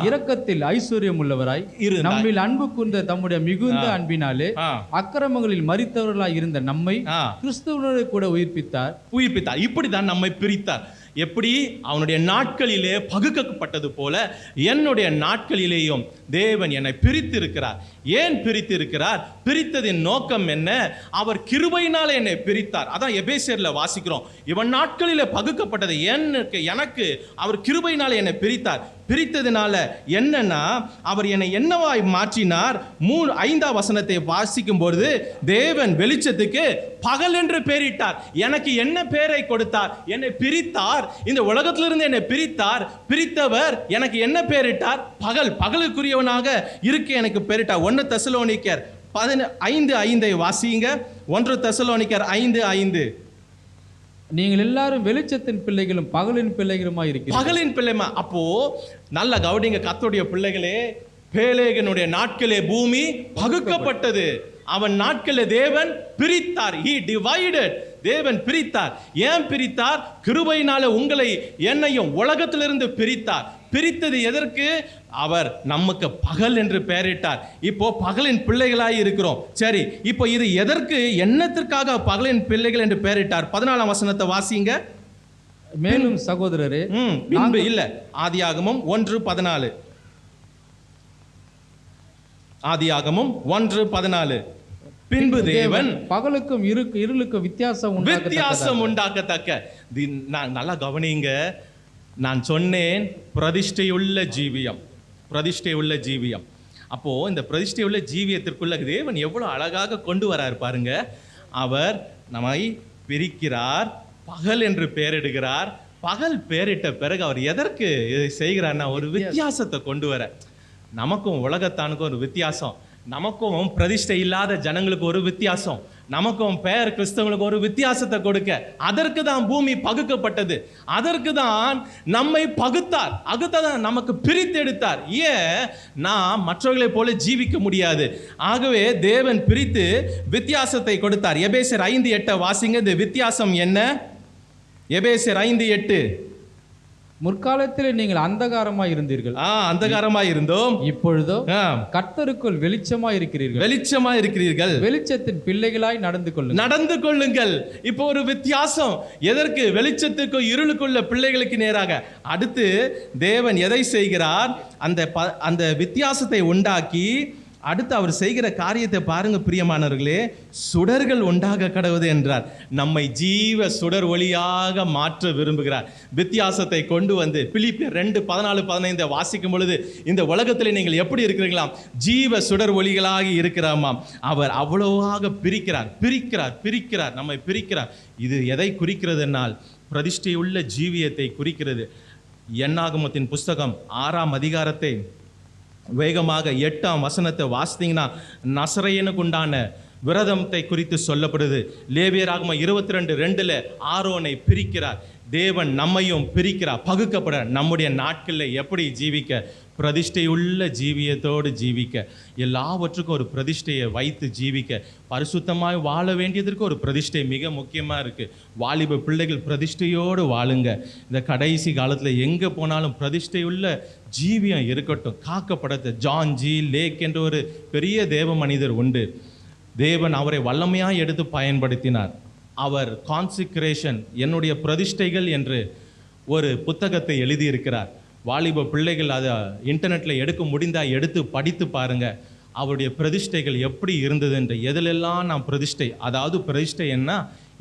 இரக்கத்தில் ஐஸ்வர்யம் உள்ளவராய் நம்மில் அன்பு கூர்ந்த தம்முடைய மிகுந்த அன்பினாலே அக்கிரமங்களில் மரித்தவர்களாய் இருந்த நம்மை கிறிஸ்துவோடு கூட உயிர்ப்பித்தார்.
இப்படிதான் நம்மை பிரித்தார். எப்படி அவனுடைய நாட்களிலே பகுக்கப்பட்டது போல என்னுடைய நாட்களிலேயும் தேவன் என்னை பிரித்திருக்கிறார். ஏன் பிரித்திருக்கிறார்? பிரித்ததின் நோக்கம் என்ன? அவர் கிருபையினாலே என்னை பிரித்தார். அதான் எபேசியர்ல வாசிக்கிறோம், இவன் நாட்களிலே பகுக்கப்பட்டது எனக்கு அவர் கிருபையினாலே என்னை பிரித்தார். பிரித்ததினால என்னன்னா, அவர் என்னை என்னவாய் மாற்றினார்? 5ஆம் வசனத்தை வாசிக்கும் பொழுது, தேவன் வெளிச்சத்துக்கு பகல் என்று பெயரிட்டார். எனக்கு என்ன பெயரை கொடுத்தார்? என்னை பிரித்தார். இந்த உலகத்திலிருந்து என்னை பிரித்தார். பிரித்தவர் எனக்கு என்ன பெயரிட்டார்? பகல். பகலுக்குரியவனாக இருக்க எனக்கு பெயரிட்டார். 1 தெசலோனிக்கர் 5:5 வாசிங்க. 1 தெசலோனிக்கர் 5:5.
நீங்கள் எல்லாரும் வெளிச்சத்தின் பிள்ளைகளும் பகலின் பிள்ளைகளுமா இருக்கிறீர்கள். பகலின் பிள்ளைமா.
அப்போ நல்ல கவனிங்க கர்த்தருடைய பிள்ளைகளே, பேலேகனுடைய நாட்களே பூமி பகுக்கப்பட்டது. அவன் நாட்களே தேவன் பிரித்தார். He divided. தேவன் பிரித்தார். ஏன் பிரித்தார்? கிருபையினால உங்களை என்னையும் உலகத்திலிருந்து பிரித்தார். பிரித்தது எதற்கு? அவர் நமக்கு பகல் என்று பெயரிட்டார். இப்போ பகலின் பிள்ளைகளாய் இருக்கிறோம். சரி, இப்போ இது எதற்கு, என்னத்திற்காக பகலின் பிள்ளைகள் என்று பெயரிட்டார்? 14ஆம் வசனத்தை வாசிங்க.
மேலும் சகோதரரே,
பின்பு இல்ல, ஆதியாகமம் 1:14. ஆதியாகமம் 1:14. பின்பு தேவன்
பகலுக்கும் இருளுக்கும் வித்தியாசம்
உண்டாக்கத்தக்க. நல்லா கவனிங்க, நான் சொன்னேன் பிரதிஷ்டையுள்ள ஜீவியம், பிரதிஷ்டையுள்ள ஜீவியம். அப்போ இந்த பிரதிஷ்டையுள்ள ஜீவியத்திற்குள்ள தேவன் எவ்வளவு அழகாக கொண்டு வரார் பாருங்க. அவர் நம்மை பிரிக்கிறார், பகல் என்று பெயரிடுகிறார். பகல் பெயரிட்ட பிறகு அவர் எதற்கு இதை செய்கிறார்னா, ஒரு வித்தியாசத்தை கொண்டு வர. நமக்கும் உலகத்தானுக்கும் ஒரு வித்தியாசம், நமக்கும் பிரதிஷ்டை இல்லாத ஜனங்களுக்கு ஒரு வித்தியாசம், நமக்கும் பெயர் கிறிஸ்தவங்களுக்கு ஒரு வித்தியாசத்தை கொடுக்க. அதற்கு தான் பூமி பகுக்கப்பட்டது. அதற்கு தான் நம்மை பகுத்தார். அதுதான் நமக்கு பிரித்தெடுத்தார். ஏன்? நாம் மற்றவர்களை போல ஜீவிக்க முடியாது. ஆகவே தேவன் பிரித்து வித்தியாசத்தை கொடுத்தார். எபேசியர் 5:8 வாசிங்க. இந்த வித்தியாசம் என்ன? எபேசியர் 5:8.
முற்காலத்தில் நீங்கள் அந்தகாரமாய் இருந்தீர்கள்.
அந்தகாரமாய் இருந்தோம்,
இப்பொழுதோ கர்த்தருக்குள் வெளிச்சமாய் இருக்கிறீர்கள்.
வெளிச்சமாய் இருக்கிறீர்கள்.
வெளிச்சத்தின் பிள்ளைகளாய் நடந்து கொள்ளுங்கள். இப்போ ஒரு வித்தியாசம். எதற்கு? வெளிச்சத்துக்கு இருளுக்குள்ள பிள்ளைகளுக்கு நேராக. அடுத்து தேவன் எதை செய்கிறார்? அந்த வித்தியாசத்தை உண்டாக்கி அடுத்து அவர் செய்கிற காரியத்தை பாருங்க பிரியமானவர்களே. சுடர்கள் உண்டாக கடவுது என்றார். நம்மை ஜீவ சுடர் ஒளியாக மாற்ற விரும்புகிறார். வித்தியாசத்தை கொண்டு வந்து பிலிப்பியர் 2:14-15 வாசிக்கும் பொழுது, இந்த உலகத்தில் நீங்கள் எப்படி இருக்கிறீங்களாம்? ஜீவ சுடர் ஒளிகளாக இருக்கிறாமாம். அவர் அவ்வளவாக பிரிக்கிறார், நம்மை பிரிக்கிறார். இது எதை குறிக்கிறது என்னால், பிரதிஷ்டையுள்ள ஜீவியத்தை குறிக்கிறது. என்னாகமத்தின் புஸ்தகம் 6ஆம் அதிகாரத்தை வேகமாக 8ஆம் வசனத்தை வாசித்தீங்கன்னா, நசரேயனுக்கு உண்டான விரதத்தை குறித்து சொல்லப்படுது. லேவியராகமம் 22:2 ஆரோனை பிரிக்கிறார். தேவன் நம்மையும் பிரிக்கிறார், பகுக்கப்பட. நம்முடைய நாட்களில் எப்படி ஜீவிக்க? பிரதிஷ்டையுள்ள ஜீவியத்தோடு ஜீவிக்க. எல்லாவற்றுக்கும் ஒரு பிரதிஷ்டையை வைத்து ஜீவிக்க. பரிசுத்தமாய் வாழ வேண்டியதற்கு ஒரு பிரதிஷ்டை மிக முக்கியமாக இருக்குது. வாலிப பிள்ளைகள் பிரதிஷ்டையோடு வாழுங்க. இந்த கடைசி காலத்தில் எங்கே போனாலும் பிரதிஷ்டையுள்ள ஜீவியம் இருக்கட்டும், காக்கப்படத்த. ஜான் ஜி லேக் என்ற ஒரு பெரிய தேவ மனிதர் உண்டு. தேவன் அவரை வல்லமையாக எடுத்து பயன்படுத்தினார். அவர் கான்சிக்ரேஷன், என்னுடைய பிரதிஷ்டைகள் என்று ஒரு புத்தகத்தை எழுதியிருக்கிறார். வாலிப பிள்ளைகள் அதை இன்டர்நெட்டில் எடுக்க முடிந்தால் எடுத்து படித்து பாருங்கள். அவருடைய பிரதிஷ்டைகள் எப்படி இருந்தது என்று. எதிலெல்லாம் நான் பிரதிஷ்டை, அதாவது பிரதிஷ்டை என்ன,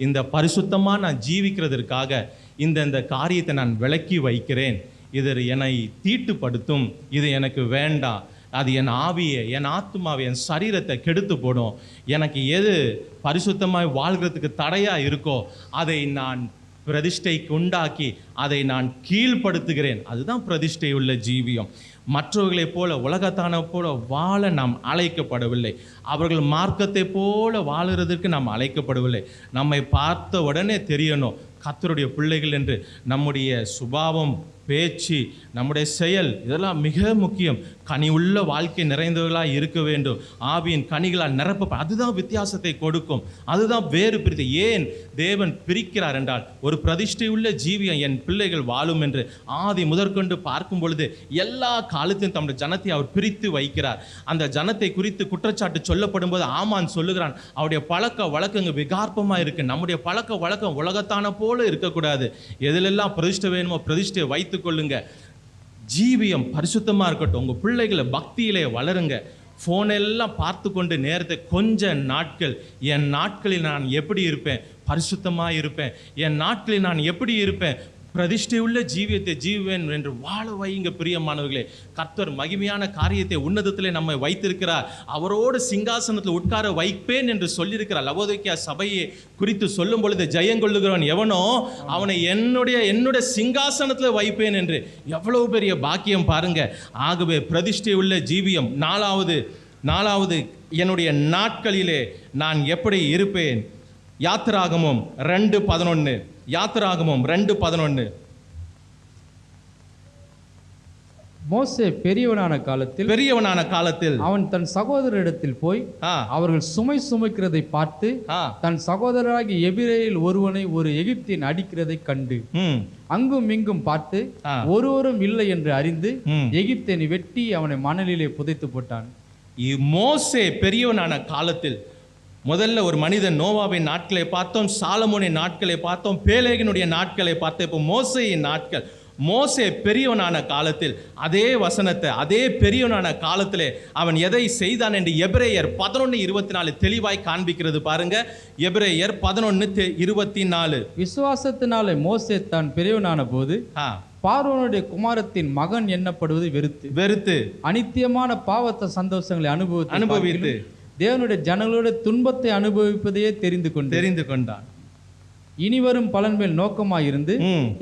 இந்த பரிசுத்தமாக நான் ஜீவிக்கிறதற்காக இந்த காரியத்தை நான் விலக்கி வைக்கிறேன். இது என்னை தீட்டுப்படுத்தும், இது எனக்கு வேண்டாம், அது என் ஆவியை, என் ஆத்மாவை, என் சரீரத்தை கெடுத்து போடும். எனக்கு எது பரிசுத்தமாய் வாழ்கிறதுக்கு தடையாக இருக்கோ அதை நான் பிரதிஷ்டைக்கு உண்டாக்கி அதை நான் கீழ்ப்படுத்துகிறேன். அதுதான் பிரதிஷ்டை உள்ள ஜீவியம். மற்றவர்களைப் போல, உலகத்தான போல வாழ நாம் அழைக்கப்படவில்லை. அவர்கள் மார்க்கத்தை போல வாழுறதற்கு நாம் அழைக்கப்படவில்லை. நம்மை பார்த்த உடனே தெரியணும் கர்த்தருடைய பிள்ளைகள் என்று. நம்முடைய சுபாவம்
பேச்சு, நம்முடைய செயல், இதெல்லாம் மிக முக்கியம். கனி உள்ள வாழ்க்கை நிறைந்தவர்களாக இருக்க வேண்டும். ஆவியின் கனிகளால் நிரப்ப, அதுதான் வித்தியாசத்தை கொடுக்கும். அதுதான் வேறு பிரித்து. ஏன் தேவன் பிரிக்கிறார் என்றால், ஒரு பிரதிஷ்டையுள்ள ஜீவியம் என் பிள்ளைகள் வாழும் என்று ஆதி முதற்கொண்டு பார்க்கும் பொழுது எல்லா காலத்தையும் தம்முடைய ஜனத்தை அவர் பிரித்து வைக்கிறார். அந்த ஜனத்தை குறித்து குற்றச்சாட்டு சொல்லப்படும் போது ஆமான் சொல்லுகிறான், அவருடைய பழக்க வழக்கங்கள் விகார்ப்பமாக இருக்கு. நம்முடைய பழக்க வழக்கம் உலகத்தான போல இருக்கக்கூடாது. எதிலெல்லாம் பிரதிஷ்டை வேணுமோ பிரதிஷ்டையை வைத்துக் கொள்ளுங்க. ஜீவியம் பரிசுத்தமாக இருக்கட்டும். உங்கள் பிள்ளைகளை பக்தியிலே வளருங்க. ஃபோனெல்லாம் பார்த்து கொண்டு நேரத்தை கொஞ்ச நாட்கள், என் நாட்களில் நான் எப்படி இருப்பேன், பரிசுத்தமாக இருப்பேன், என் நாட்களில் நான் எப்படி இருப்பேன், பிரதிஷ்டையுள்ள ஜீவியத்தை ஜீவேன் என்று வாழ வைங்க. பிரியமானவர்களே, கர்த்தர் மகிமையான காரியத்தை உன்னதத்திலே நம்மை வைத்திருக்கிறார். அவரோடு சிங்காசனத்தில் உட்கார வைப்பேன் என்று சொல்லியிருக்கிறார். லவோதிக்கேயா சபையை குறித்து சொல்லும் பொழுது, ஜெயங்கொள்ளுகிறவன் எவனோ அவனை என்னுடைய சிங்காசனத்தில் வைப்பேன் என்று. எவ்வளவு பெரிய பாக்கியம் பாருங்க. ஆகவே பிரதிஷ்டையுள்ள ஜீவியம். நாலாவது என்னுடைய நாட்களிலே நான் எப்படி இருப்பேன். யாத்திராகமம் 2:11. யாத்திராகமம் 2:11.
மோசே பெரியவனான காலத்தில் அவன் தன் சகோதரரிடத்தில் போய் அவர்கள் சுமை சுமைக்கிறதை பார்த்து தன் சகோதரராகிய எபிரேயரில் ஒருவனை ஒரு எகிப்தியன் அடிக்கிறதை கண்டு அங்கும் இங்கும் பார்த்து ஒருவரும் இல்லை என்று அறிந்து எகிப்தியனை வெட்டி அவனை மணலிலே புதைத்து போட்டான்.
மோசே பெரியவனான காலத்தில் முதல்ல ஒரு மனிதன் நோவாவின் நாட்களை பார்த்தோம், சாலமோனின் நாட்களை பார்த்தோம், பேலேகினுடைய நாட்களை பார்த்தோம். இப்போ மோசேயின் நாட்கள். மோசே பெரியவனான காலத்தில் அதே வசனத்தை, அதே பெரியவனான காலத்திலே அவன் எதை செய்தான் என்று எபிரேயர் 11:24 தெளிவாய் காண்பிக்கிறது பாருங்க. எபிரேயர் 11:24.
விசுவாசத்தினாலே மோசே தான் பெரியவனான போது பார்வோனுடைய குமாரத்தின் மகன் எண்ணப்படுவது வெறுத்து அனித்தியமான பாவத்தை சந்தோஷங்களை அனுபவித்து தேவனுடைய ஜனங்களுடைய துன்பத்தை அனுபவிப்பதையே தெரிந்து கொண்டான். இனிவரும் பலன் மேல் நோக்கமாயிருந்து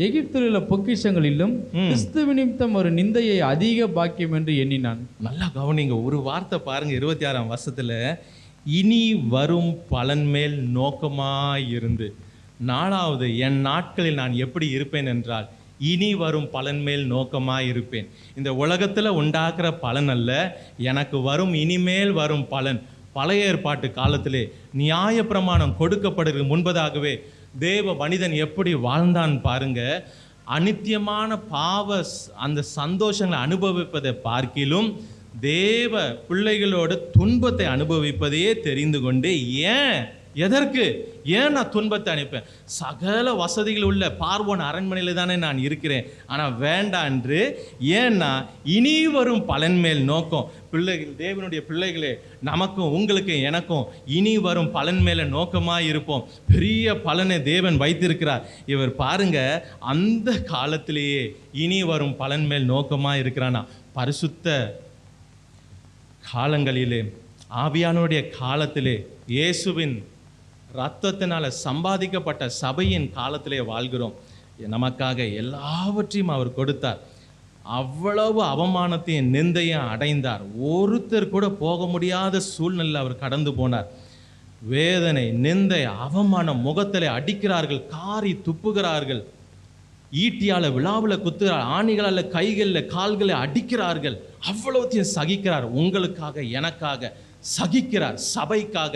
எகிப்தில் உள்ள பொக்கிஷங்களிலும் கிறிஸ்துவ நிமித்தம் ஒரு நிந்தையை அதிக பாக்கியம் என்று எண்ணினான். நல்லா கவனிங்க, ஒரு வார்த்தை பாருங்க. 26ஆம் வசனத்துல இனி வரும் பலன் மேல் நோக்கமாயிருந்து. நாலாவது, என் நாட்களில் நான் எப்படி இருப்பேன் என்றால் இனி வரும் பலன் மேல் நோக்கமாக இருப்பேன். இந்த உலகத்தில் உண்டாக்குற பலன் அல்ல, எனக்கு வரும் இனிமேல் வரும் பலன். பழைய ஏற்பாட்டு காலத்திலே நியாயப்பிரமாணம் கொடுக்கப்படுறதுக்கு முன்பதாகவே தேவ மனிதன் எப்படி வாழ்ந்தான் பாருங்க. அநித்தியமான பாவ அந்த சந்தோஷங்களை அனுபவிப்பதை பார்க்கிலும் தேவ பிள்ளைகளோட துன்பத்தை அனுபவிப்பதையே தெரிந்து கொண்டு, எதற்கு நான் துன்பத்தை அனுப்பேன்? சகல வசதிகள் உள்ள பார்வோன் அரண்மனையில் தானே நான் இருக்கிறேன், ஆனால் வேண்டாம் என்று. ஏன்னா இனி வரும் பலன் மேல் நோக்கம். பிள்ளைகள், தேவனுடைய பிள்ளைகளே, நமக்கும் உங்களுக்கு எனக்கும் இனி வரும் பலன் மேல நோக்கமாக இருப்போம். பெரிய பலனை தேவன் வைத்திருக்கிறார். இவர் பாருங்க, அந்த காலத்திலேயே இனி வரும் பலன் மேல் நோக்கமாக இருக்கிறானா. பரிசுத்த காலங்களிலே, ஆவியானுடைய காலத்திலே, இயேசுவின் இரத்தத்தினால சம்பாதிக்கப்பட்ட சபையின் காலத்திலே வாழ்கிறோம். நமக்காக எல்லாவற்றையும் அவர் கொடுத்தார். அவ்வளவு அவமானத்தையும் நிந்தையும் அடைந்தார். ஒருத்தர் கூட போக முடியாத சூழ்நிலை அவர் கடந்து போனார். வேதனை, நிந்தை, அவமானம், முகத்திலே அடிக்கிறார்கள், காரி துப்புகிறார்கள், ஈட்டியால் விழாவில் குத்துகிறார், ஆணிகளால் கைகளில் கால்களை அடிக்கிறார்கள். அவ்வளவுத்தையும் சகிக்கிறார். உங்களுக்காக, எனக்காக சகிக்கிறார், சபைக்காக.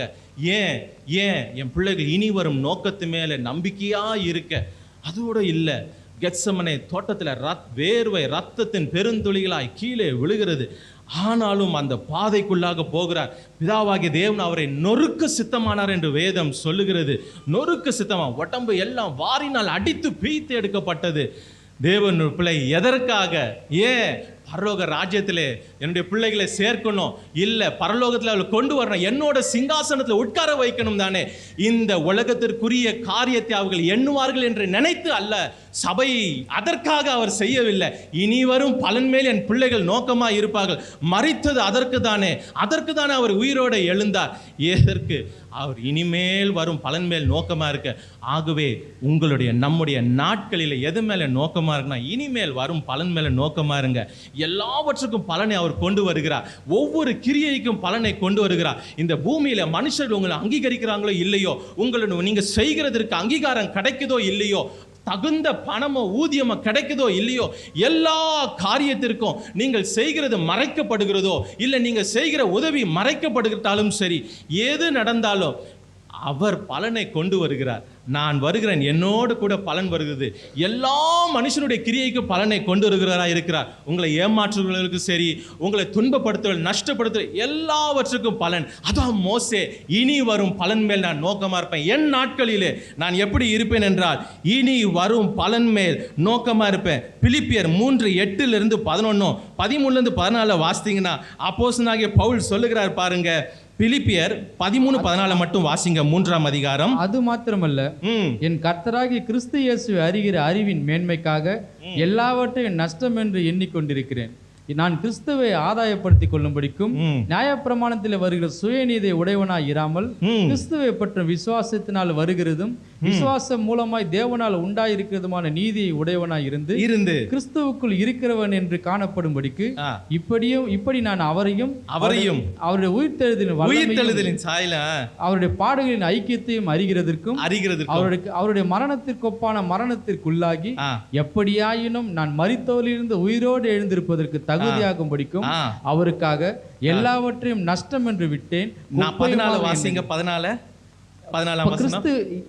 ஏன் என் பிள்ளைகள் இனி வரும் நோக்கத்து மேலே நம்பிக்கையா இருக்க. அதோடு இல்லை, கெத்சமனே தோட்டத்தில் வேர்வை ரத்தத்தின் பெருந்துளிகளாய் கீழே விழுகிறது. ஆனாலும் அந்த பாதைக்குள்ளாக போகிறார். பிதாவாகிய தேவன் அவரை நொறுக்க சித்தமானார் என்று வேதம் சொல்லுகிறது. நொறுக்க சித்தமா, உடம்பு எல்லாம் வாரினால் அடித்து பீத்து எடுக்கப்பட்டது. தேவன் பிள்ளை எதற்காக? பரலோக ராஜ்யத்திலே என்னுடைய பிள்ளைகளை சேர்க்கணும், இல்லை பரலோகத்தில் அவளை கொண்டு வரணும், என்னோட சிங்காசனத்தில் உட்கார வைக்கணும் தானே. இந்த உலகத்திற்குரிய காரியத்தை அவர்கள் எண்ணுவார்கள் என்று நினைத்து அல்ல, சபை அதற்காக அவர் செய்யவில்லை. இனி வரும் பலன் மேல் என் பிள்ளைகள் நோக்கமாக இருப்பார்கள். மரித்தது அதற்கு தானே அவர் உயிரோடு எழுந்தார். எதற்கு? அவர் இனிமேல் வரும் பலன் மேல் நோக்கமாக இருக்க. ஆகவே நம்முடைய நாட்களில் எது மேலே நோக்கமாக இருக்குன்னா, இனிமேல் வரும் பலன் மேலே நோக்கமாக இருங்க. எல்லாவற்றுக்கும் பலனை அவர் கொண்டு வருகிறார். ஒவ்வொரு கிரியைக்கும் பலனை கொண்டு வருகிறார். இந்த பூமியில மனுஷர்கள் உங்களை அங்கீகரிக்கிறாங்களோ இல்லையோ, நீங்க செய்கிறதற்கு அங்கீகாரம் கிடைக்குதோ இல்லையோ,
தகுந்த பணமோ ஊதியமோ கிடைக்குதோ இல்லையோ, எல்லா காரியத்திற்கும் நீங்கள் செய்கிறது மறைக்கப்படுகிறதோ இல்லை நீங்கள் செய்கிற உதவி மறைக்கப்படுகிறதாலும் சரி, எது நடந்தாலும் அவர் பலனை கொண்டு வருகிறார். நான் வருகிறேன், என்னோடு கூட பலன் வருகிறது. எல்லா மனுஷனுடைய கிரியைக்கு பலனை கொண்டு வருகிறவரா இருக்கிறார். உங்களை ஏமாற்றுவர்களுக்கு சரி, உங்களை துன்பப்படுத்துவர்கள், நஷ்டப்படுத்த எல்லாவற்றுக்கும் பலன். அதான் மோசே, இனி வரும் பலன் மேல் நான் நோக்கமா இருப்பேன். என் நாட்களிலே நான் எப்படி இருப்பேன் என்றால், இனி வரும் பலன் மேல் நோக்கமா இருப்பேன். பிலிப்பியர் 3:8 11 13 14 வாசித்தீங்கன்னா அப்போஸ்தலனாகிய பவுல் சொல்லுகிறார் பாருங்க. பிலிப்பியர் 13:14 மட்டும் வாசிங்க, 3ஆம் அதிகாரம்.
அது மாத்திரமல்ல, என் கர்த்தராகிய கிறிஸ்து இயேசுவை அறிகிற அறிவின் மேன்மைக்காக எல்லாவற்றையும் நஷ்டம் என்று எண்ணிக்கொண்டிருக்கிறேன். நான் கிறிஸ்துவை ஆதாயப்படுத்திக் கொள்ளும்படிக்கும் நியாயப்பிரமாணத்தில் வருகிற சுயநீதியை உடையவனாய் இராமல், கிறிஸ்துவை பற்றும் விசுவாசத்தினால் வருகிறதும் விசுவாசம் மூலமாய் தேவனால் உண்டாயிருக்கிறதுமான நீதியை உடையவனாய் இருந்து கிறிஸ்துவுக்குள் இருக்கிறவன் என்று காணப்படும்படிக்கு இப்படி நான் அவரையும் அவருடைய உயிர்த்தெழுதலின் சாயல அவருடைய பாடுகளின் ஐக்கியத்தையும் அறிகிறதற்கும் அவருடைய மரணத்திற்கொப்பான மரணத்திற்குள்ளாகி எப்படியாயினும் நான் மரித்தோரிலிருந்து உயிரோடு எழுந்திருப்பதற்கு தகுதியாகும் படிக்கும் அவருக்காக எல்லாவற்றையும் நஷ்டம் என்று விட்டேன். 14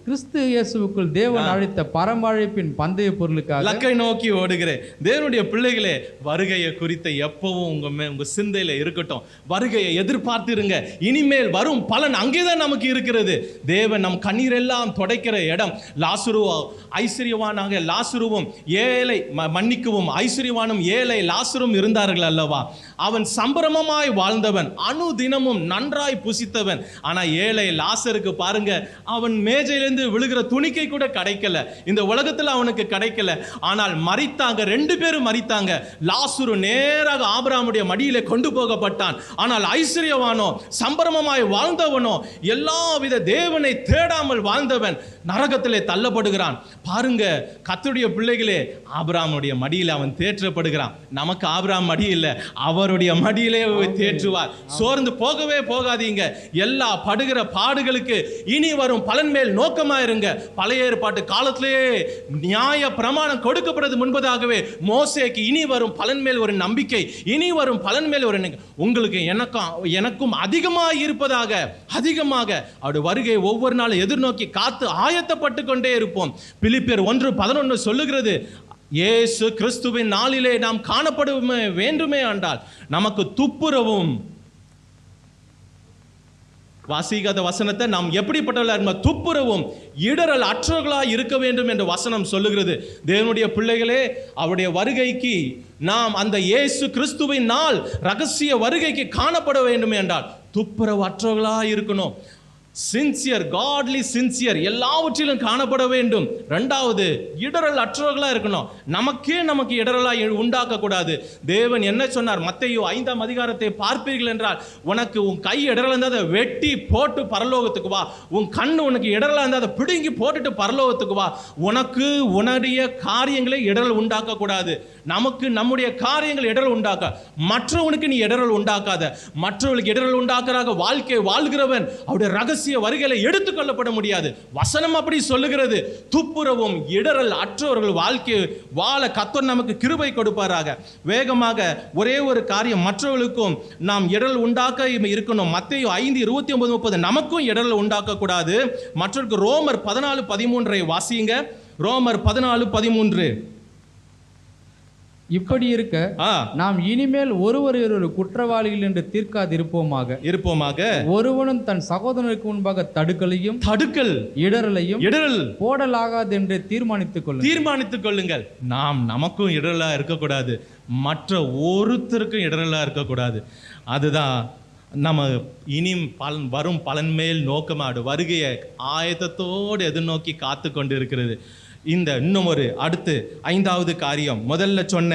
கிறிஸ்து இயேசுவுக்குள் தேவன் அழைத்த பரமழைப்பின் பந்தய பொருளுக்காக
இலக்கை நோக்கி ஓடுகிறேன். தேவனுடைய பிள்ளைகளே, வருகையை குறித்த எப்பவும் உங்க சிந்தையில இருக்கட்டும். வருகையை எதிர்பார்த்திருங்க. இனிமேல் வரும் பலன் அங்கேதான் நமக்கு இருக்கிறது. தேவன் நம் கண்ணீரெல்லாம் துடைக்கிற இடம். லாசருவும் ஐஸ்வர்யவானாக லாசருவும் ஏழை மன்னிக்கவும் ஐஸ்வர்யவானும் ஏழை லாசரும் இருந்தார்கள் அல்லவா? அவன் சம்பிரமமாய் வாழ்ந்தவன், அனுதினமும் நன்றாய் புசித்தவன். ஆனா ஏழை லாசருக்கு பாருங்க, அவன் மேஜையிலிருந்து விழுகிற துணிக்கை கூட கிடைக்கல. இந்த உலகத்துல அவனுக்கு கிடைக்கல. ஆனால் மரித்தாங்க, 2 பேரும் மரித்தாங்க. லாசரு நேராக ஆபிரகாமுடைய மடியிலே கொண்டு போகப்பட்டான். ஆனால் ஐஸ்வர்யவானோ சம்பிரமமாய் வாழ்ந்தவனோ எல்லாவித தேவனை தேடாமல் வாழ்ந்தவன் நரகத்திலே தள்ளப்படுகிறான். பாருங்க, கர்த்தருடைய பிள்ளைகளே, ஆபிரகாமுடைய மடியில் அவன் தேற்றப்படுகிறான். நமக்கு ஆபிரகாம் மடி இல்லை, அவருடைய மடியிலே தேற்றுவார். சோர்ந்து போகவே போகாதீங்க. எல்லா படுகிற பாடுகளுக்கு இனி வரும் பலன் மேல் நோக்கமா இருங்க. பழைய ஏற்பாட்டு காலத்திலேயே நியாய பிரமாணம் கொடுக்கப்படுறது முன்பதாகவே மோசேக்கு இனி வரும் பலன் மேல் ஒரு நம்பிக்கை, இனி வரும் பலன் மேல் ஒரு உங்களுக்கு எனக்கும் அதிகமாக இருப்பதாக, அதிகமாக அவருடைய வருகை ஒவ்வொரு நாளும் எதிர்நோக்கி காத்து ஆயத்தப்பட்டு கொண்டே இருப்போம். பிலிப்பியர் 1:11 சொல்லுகிறது, இயேசு கிறிஸ்துவின் நாளிலே நாம் காணப்படுமே வேண்டுமே என்றால் நமக்கு துப்புரவும், வாசிக்காத வசனத்தை, நாம் எப்படிப்பட்டவர்களாக துப்புரவும் இடரல் அற்றவர்களாக இருக்க வேண்டும் என்று வசனம் சொல்லுகிறது. தேவனுடைய பிள்ளைகளே, அவருடைய வருகைக்கு நாம் அந்த இயேசு கிறிஸ்துவின் நாள் ரகசிய வருகைக்கு காணப்பட வேண்டும் என்றால் துப்புரவு அற்றவர்களாக இருக்கணும். சின்சியர், காட்லி சின்சியர் எல்லாவற்றிலும் காணப்பட வேண்டும். 2வது, இடரல் அற்றவர்களா இருக்கணும். நமக்கு இடரலா உண்டாக்க கூடாது. தேவன் என்ன சொன்னார்? மத்தேயு 5ஆம் அதிகாரத்தை பார்ப்பீர்கள் என்றால், உனக்கு உன் கை இடரலா இருந்தால் அதை வெட்டி போட்டு பரலோகத்துக்கு வா. உன் கண் உனக்கு இடரலா இருந்தால் அதை பிடுங்கி போட்டுட்டு பரலோகத்துக்கு வா. உனக்கு உன்னுடைய காரியங்களை இடரல் உண்டாக்க கூடாது. நமக்கு நம்முடைய காரியங்கள் இடரல் உண்டாக்க, மற்றவனுக்கு நீ இடரல் உண்டாக்காத. மற்றவர்களுக்கு இடரல் உண்டாக்குறாக வாழ்க்கை வாழ்கிறவன் அவருடைய ரகசிய வருகையில எடுத்துக்கொள்ளப்பட முடியாது. வசனம் அப்படி சொல்லுகிறது. துப்புரவும் இடரல் அற்றவர்கள் வாழ்க்கை வாழ கர்த்தர் நமக்கு கிருபை கொடுப்பாராக. வேகமாக ஒரே ஒரு காரியம், மற்றவர்களுக்கும் நாம் இடரல் உண்டாக்க இருக்கணும். மத்தேயு 5:29-30 நமக்கும் இடரல் உண்டாக்க கூடாது. மற்றவருக்கு ரோமர் 14:13 வாசியுங்க. ரோமர் 14:13.
இப்படி இருக்க நாம் இனிமேல் ஒருவர் குற்றவாளிகள் என்று தீர்க்காதிருப்போமாக ஒருவனும் தன் சகோதரனுக்கு முன்பாக தடுக்கல் இடரல் போடலாகாது என்று தீர்மானித்துக் கொள்ளுங்கள். நாம் நமக்கும் இடரலா இருக்கக்கூடாது, மற்ற ஒருத்தருக்கும் இடரலா இருக்கக்கூடாது. அதுதான் நம்ம இனி வரும் பலன் மேல் நோக்கமாடு வருகையை ஆயத்தத்தோடு எதிர்நோக்கி காத்து கொண்டு இருக்கிறது. இந்த இன்னும் ஒரு அடுத்து 5வது காரியம், முதல்ல சொன்ன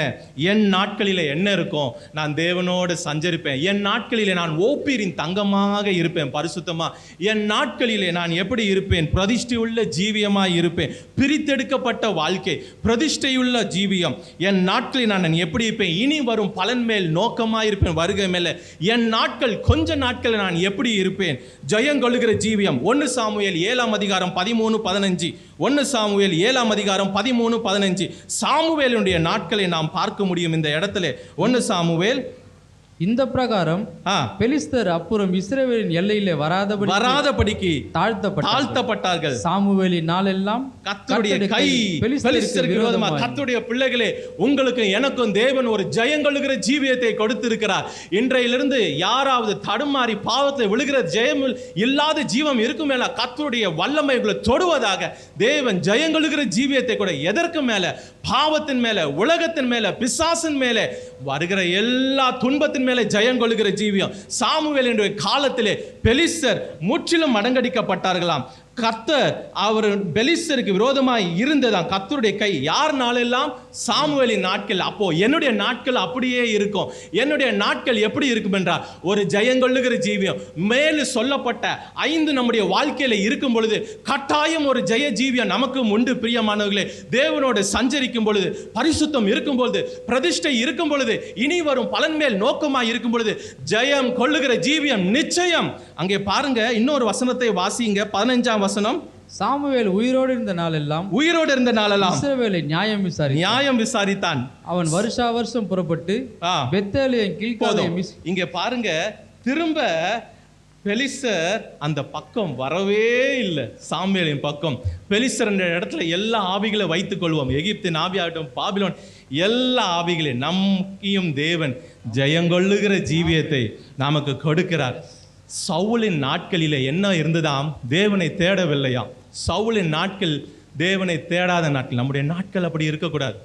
என் நாட்களிலே என்ன இருக்கும்? நான் தேவனோடு சஞ்சரிப்பேன். என் நாட்களிலே நான் ஓப்பீரின் தங்கமாக இருப்பேன், பரிசுத்தமா. என் நாட்களிலே நான் எப்படி இருப்பேன்? பிரதிஷ்டையுள்ள ஜீவியமாய் இருப்பேன். பிரித்தெடுக்கப்பட்ட வாழ்க்கை, பிரதிஷ்டையுள்ள ஜீவியம். என் நாட்களில் நான் எப்படி இருப்பேன்? இனி வரும் பலன் மேல் நோக்கமாக இருப்பேன். வருகை மேல என் நாட்கள், கொஞ்ச நாட்கள் நான் எப்படி இருப்பேன்? ஜெயங்கொள்ளுகிற ஜீவியம். 1 சாமுவேல் 7ஆம் அதிகாரம் 13-15. 1 சாமுவேல் 7
7ஆம் அதிகாரம் 13-15 சாமுவேலுடைய நாட்களை நாம் பார்க்க முடியும் இந்த இடத்துல. 1 சாமுவேல்.
இந்த பிரகாரம் பெலிஸ்தர் அப்புறம் இஸ்ரவேலின் எல்லையிலே வராதபடிக்கு தாழ்த்தப்பட்டார்கள். சாமுவேலின் நாளெல்லாம்
கர்த்தருடைய கை பெலிஸ்தருக்கு விரோதமாக. கர்த்தருடைய பிள்ளைகளே, உங்களுக்கு எனக்கும் தேவன் ஒரு ஜெயங்கொள்ளுகிற ஜீவியத்தை கொடுத்திருக்கிறார். இன்றையிலிருந்து யாராவது தடுமாறி பாவத்தை விழுகிற ஜெயம் இல்லாத ஜீவம் இருக்குமேல கர்த்தருடைய வல்லமைகளை தொடுவதாக தேவன் ஜெயங்கொள்ளுகிற ஜீவியத்தை கூட. எதற்கு மேல? பாவத்தின் மேல, உலகத்தின் மேல, பிசாசின் மேல, வருகிற எல்லா துன்பத்தின் மேலே ஜெயம் கொள்ளுகிற ஜீவியம். சாமுவேலினுடைய காலத்திலே பெலிஸ்தர் முற்றிலும் மடங்கடிக்கப்பட்டார்களாம். கர்த்தர் அவர் பெலிஸ்தருக்கு விரோதமாய் இருந்ததாம் கர்த்தருடைய கை. யார் நாளெல்லாம்? சாமுவேலின் நாட்கள். அப்போ என்னுடைய நாட்கள் அப்படியே இருக்கும். என்னுடைய நாட்கள் எப்படி இருக்கும் என்றால் ஒரு ஜெயங்கொள்ளுகிற ஜீவியம். மேலு சொல்லப்பட்ட 5 நம்முடைய வாழ்க்கையில இருக்கும் பொழுது கட்டாயம் ஒரு ஜெய ஜீவியம் நமக்கும் உண்டு. பிரியமானவர்களே, தேவனோடு சஞ்சரிக்கும் பொழுது, பரிசுத்தம் இருக்கும் பொழுது, பிரதிஷ்டை இருக்கும் பொழுது, இனி வரும் பலன் மேல் நோக்கமாய் இருக்கும் பொழுது ஜெயம் கொள்ளுகிற ஜீவியம் நிச்சயம். அங்கே பாருங்க, இன்னொரு வசனத்தை வாசிங்க. 15ஆம் வசனம்.
சாமுவேல் உயிரோடு இருந்த நாளெல்லாம் இஸ்ரவேலை நியாயம் விசாரித்தான். அவன் வருஷா வருஷம் புறப்பட்டு பெத்தேலின் கில்காலையும்.
இங்க பாருங்க, திரும்ப பெலிஸ்தர் அந்த பக்கம் வரவே இல்லை. சாமுவேலின் பக்கம் பெலிஸ்தர் என்ற இடத்துல எல்லா ஆவிகளை வைத்துக் கொள்வோம். எகிப்தின் ஆவியாகட்டும், பாபிலோன், எல்லா ஆவிகளையும் நமக்கையும் தேவன் ஜெயங்கொள்ளுகிற ஜீவியத்தை நமக்கு கொடுக்கிறார். சவுலின் நாட்களிலே என்ன இருந்ததாம்? தேவனை தேடவில்லையாம். சவுலின் நாட்கள் தேவனை தேடாத நாட்கள். நம்முடைய நாட்கள் அப்படி இருக்கக்கூடாது.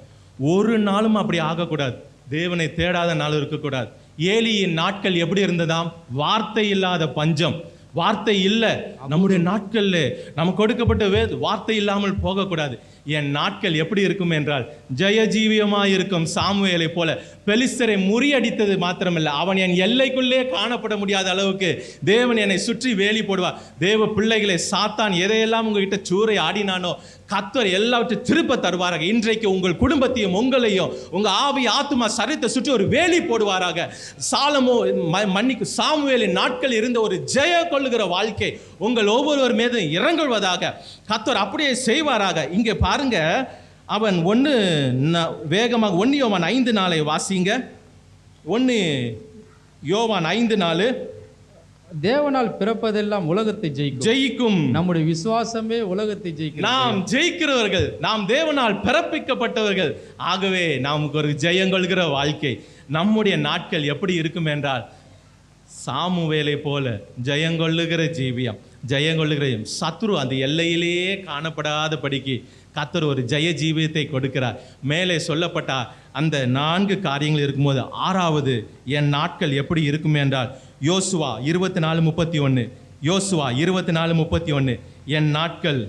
ஒரு நாளும் அப்படி ஆகக்கூடாது. தேவனை தேடாத நாள் இருக்கக்கூடாது. ஏலியின் நாட்கள் எப்படி இருந்ததாம்? வார்த்தை இல்லாத பஞ்சம். வார்த்தை இல்லை. நம்முடைய நாட்கள்ல நமக்கு கொடுக்கப்பட்ட வார்த்தை இல்லாமல் போகக்கூடாது. என் நாட்கள் எப்படி இருக்கும் என்றால் ஜெயஜீவியமாக இருக்கும். சாமுவேலை போல பெலிஸ்தரை முறியடித்தது மாத்திரமல்ல, அவன் என் எல்லைக்குள்ளே காணப்பட முடியாத அளவுக்கு தேவன் என்னை சுற்றி வேலி போடுவார். தேவ பிள்ளைகளை சாத்தான் எதையெல்லாம் உங்ககிட்ட சூறை ஆடினானோ கர்த்தர் எல்லாவற்றையும் திருப்ப தருவாராக. இன்றைக்கு உங்கள் குடும்பத்தையும் உங்களையும் உங்க ஆவி ஆத்துமா சரீரத்தை சுற்றி ஒரு வேலி போடுவாராக. சாமுவேலின் நாட்கள் இருந்த ஒரு ஜெய கொள்ளுகிற வாழ்க்கை உங்கள் ஒவ்வொருவர் மீதும் இறங்குவதாக கர்த்தர் அப்படியே செய்வாராக. இங்கே பாருங்க, அவன் வேகமாக 1 யோவான் 5:4 வாசிங்க. 1 யோவான் 5:4.
தேவனால் பிறப்பதெல்லாம் உலகத்தை ஜெயிக்கும். நம்முடைய விசுவாசமே உலகத்தை ஜெயிக்கும்.
நாம் ஜெயிக்கிறவர்கள், நாம் தேவனால் பிறப்பிக்கப்பட்டவர்கள். ஆகவே நமக்கு ஒரு ஜெயங்கொள்கிற வாழ்க்கை. நம்முடைய நாட்கள் எப்படி இருக்கும் என்றால் சாமுவேலை போல ஜெயங்கொள்ளுகிற ஜீவியம், ஜெயங்கொள்ளுகிற சத்ரு அந்த எல்லையிலேயே காணப்படாத படிக்கு கர்த்தர் ஒரு ஜெய ஜீவியத்தை கொடுக்கிறார். மேலே சொல்லப்பட்ட அந்த 4 காரியங்கள் இருக்கும்போது 6வது என் நாட்கள் எப்படி இருக்கும் என்றால் யோசுவா 24:31. யோசுவா 24:31. என் நாட்கள்,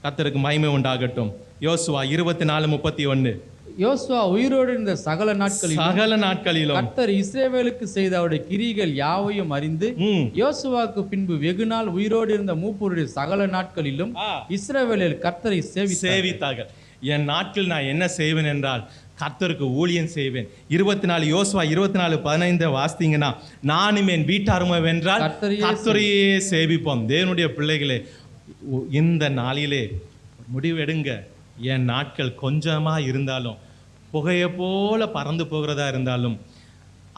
கர்த்தருக்கு மகிமை உண்டாகட்டும். யோசுவா 24:31.
யோசுவா உயிரோடு இருந்த சகல நாட்களிலும் கர்த்தர் இஸ்ரவேலுக்கு செய்த அவருடைய கிரிகள் யாவையும் அறிந்து யோசுவாக்கு பின்பு வெகு நாள் உயிரோடு இருந்த மூப்பருடைய சகல நாட்களிலும் இஸ்ரவேலில் கர்த்தரை சேவித்தார்கள்.
என் நாட்கள் நான் என்ன செய்வேன் என்றால் கர்த்தருக்கு ஊழியம் செய்வேன். 24 யோசுவா 24:15 வாசித்தீங்கன்னா நானும் என் வீட்டாருமே வென்றால் கர்த்தரையே சேவிப்போம். தேவனுடைய பிள்ளைகளே, இந்த நாளிலே முடிவெடுங்க. என் நாட்கள் கொஞ்சமாக இருந்தாலும், புகையை போல பறந்து போகிறதா இருந்தாலும்,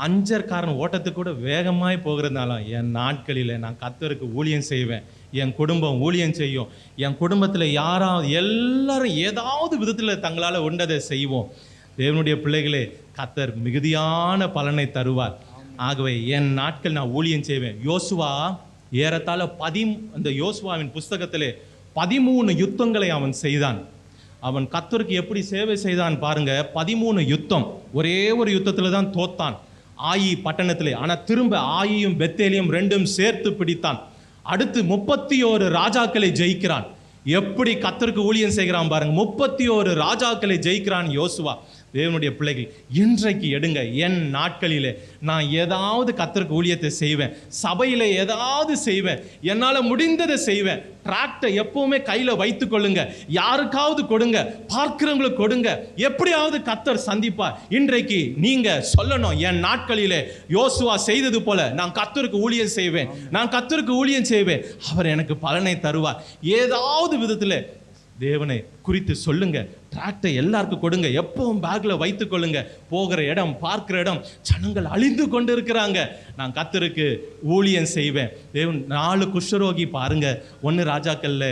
அஞ்சற்காரன் ஓட்டத்துக்கு கூட வேகமாய் போகிறதுனாலும் என் நாட்களில் நான் கர்த்தருக்கு ஊழியம் செய்வேன். என் குடும்பம் ஊழியம் செய்யும். என் குடும்பத்தில் யாராவது எல்லாரும் ஏதாவது விதத்தில் தங்களால் உண்டதை செய்வோம். தேவனுடைய பிள்ளைகளே, கர்த்தர் மிகுதியான பலனை தருவார். ஆகவே என் நாட்கள் நான் ஊழியம் செய்வேன். யோசுவா ஏறத்தாழ அந்த யோசுவாவின் புஸ்தகத்திலே 13 யுத்தங்களை அவன் செய்தான். அவன் கர்த்தருக்கு எப்படி சேவை செய்தான் பாருங்க. 13 யுத்தம். ஒரே ஒரு யுத்தத்தில் தான் தோத்தான், ஆயி பட்டணத்திலே. ஆனால் திரும்ப ஆயியும் பெத்தேலியும் 2 சேர்த்து பிடித்தான். அடுத்து 31 ராஜாக்களை ஜெயிக்கிறான். எப்படி கர்த்தருக்கு ஊழியம் செய்கிறான் பாருங்க. 31 ராஜாக்களை ஜெயிக்கிறான் யோசுவா. தேவனுடைய பிள்ளைகள், இன்றைக்கு எடுங்க. என் நாட்களிலே நான் ஏதாவது கர்த்தருக்கு ஊழியத்தை செய்வேன். சபையில் ஏதாவது செய்வேன். என்னால் முடிந்ததை செய்வேன். டிராக்டை எப்பவுமே கையில் வைத்து கொள்ளுங்க. யாருக்காவது கொடுங்க, பார்க்கிறவங்களுக்கு கொடுங்க. எப்படியாவது கர்த்தர் சந்திப்பார். இன்றைக்கு நீங்க சொல்லணும், என் நாட்களிலே யோசுவா செய்தது போல நான் கர்த்தருக்கு ஊழியம் செய்வேன். நான் கர்த்தருக்கு ஊழியம் செய்வேன். அவர் எனக்கு பலனை தருவார். ஏதாவது விதத்தில் தேவனை குறித்து சொல்லுங்க. டிராக்டை எல்லாருக்கும் கொடுங்க. எப்பவும் பேக்ல வைத்துக் கொள்ளுங்க. போகிற இடம், பார்க்கிற இடம், ஜனங்கள் அழிந்து கொண்டு இருக்கிறாங்க. நான் கர்த்தருக்கு ஊழியம் செய்வேன். தேவன் 4 குஷ்டரோகி பாருங்க. 1 ராஜாக்கள்ல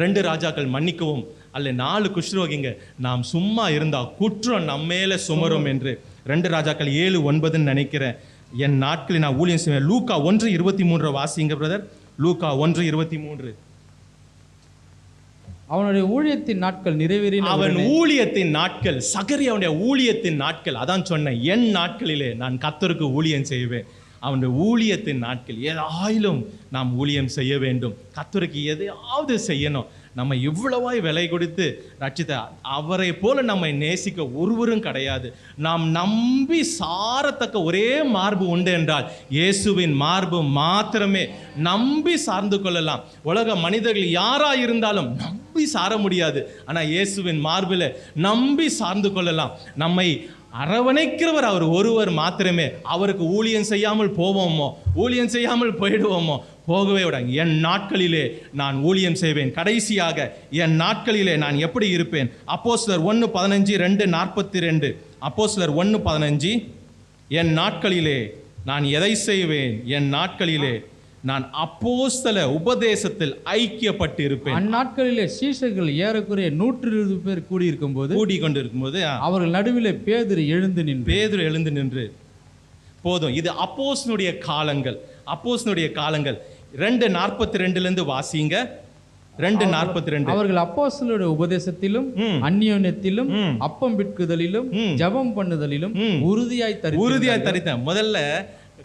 2 ராஜாக்கள் மன்னிக்கவும் அல்ல 4 குஷ்டரோகிங்க. நாம் சும்மா இருந்தா குற்றம் நம்ம மேல சுமரும் என்று 2 ராஜாக்கள் 7:9 நினைக்கிறேன். என் நாட்களில் நான் ஊழியம் செய்வேன். லூக்கா 1:23 வாசிங்க பிரதர். லூக்கா 1:23.
அவனுடைய ஊழியத்தின் நாட்கள் நிறைவேறின.
அவன் ஊழியத்தின் நாட்கள், சகரியாவுடைய ஊழியத்தின் நாட்கள். அதான் சொன்னேன், என் நாட்களிலே நான் கர்த்தருக்கு ஊழியம் செய்வேன். அவனுடைய ஊழியத்தின் நாட்கள். ஏதாயிலும் நாம் ஊழியம் செய்ய வேண்டும். கர்த்தருக்கு எதையாவது செய்யணும். நம்ம இவ்வளவாய் விலை கொடுத்து ரட்சித்த அவரை போல நம்மை நேசிக்க ஒருவரும் கிடையாது. நாம் நம்பி சாரத்தக்க ஒரே மார்பு உண்டு என்றால் இயேசுவின் மார்பு மாத்திரமே. நம்பி சார்ந்து கொள்ளலாம். உலக மனிதர்கள் யாரா இருந்தாலும் நம்பி சார முடியாது. ஆனால் இயேசுவின் மார்பில் நம்பி சார்ந்து கொள்ளலாம். நம்மை அரவணைக்கிறவர் அவர் ஒருவர் மாத்திரமே. அவருக்கு ஊழியம் செய்யாமல் போவோமோ, ஊழியம் செய்யாமல் போயிடுவோமோ? போகவே விடாங்க. என் நாட்களிலே நான் ஊழியம் செய்வேன். கடைசியாக என் நாட்களிலே நான் எப்படி இருப்பேன்? அப்போஸ்தலர் 1:15, 2:42. அப்போஸ்தலர் 1:15. என் நாட்களிலே நான் எதை செய்வேன்? என் நாட்களிலே நான் அப்போஸ்தல உபதேசத்தில் ஐக்கியப்பட்டு இருப்பேன்.
அந்நாட்களிலே சீஷர்கள் ஏறக்குறைய 120 பேர் கூடிக்கொண்டிருக்கும் போது அவர்கள் நடுவிலே பேதுரு எழுந்து நின்று
போதும். இது அப்போஸ்தலனுடைய காலங்கள். அப்போஸ்தலனுடைய காலங்கள் 2:42 வாசிங்க. 2:42.
அவர்கள் அப்போஸ்தலருடைய உபதேசத்திலும் அந்யோன்யத்திலும் அப்பம் பிட்குதலிலும் ஜெபம் பண்ணுதலிலும் உறுதியாய்
தரித்தேன். முதல்ல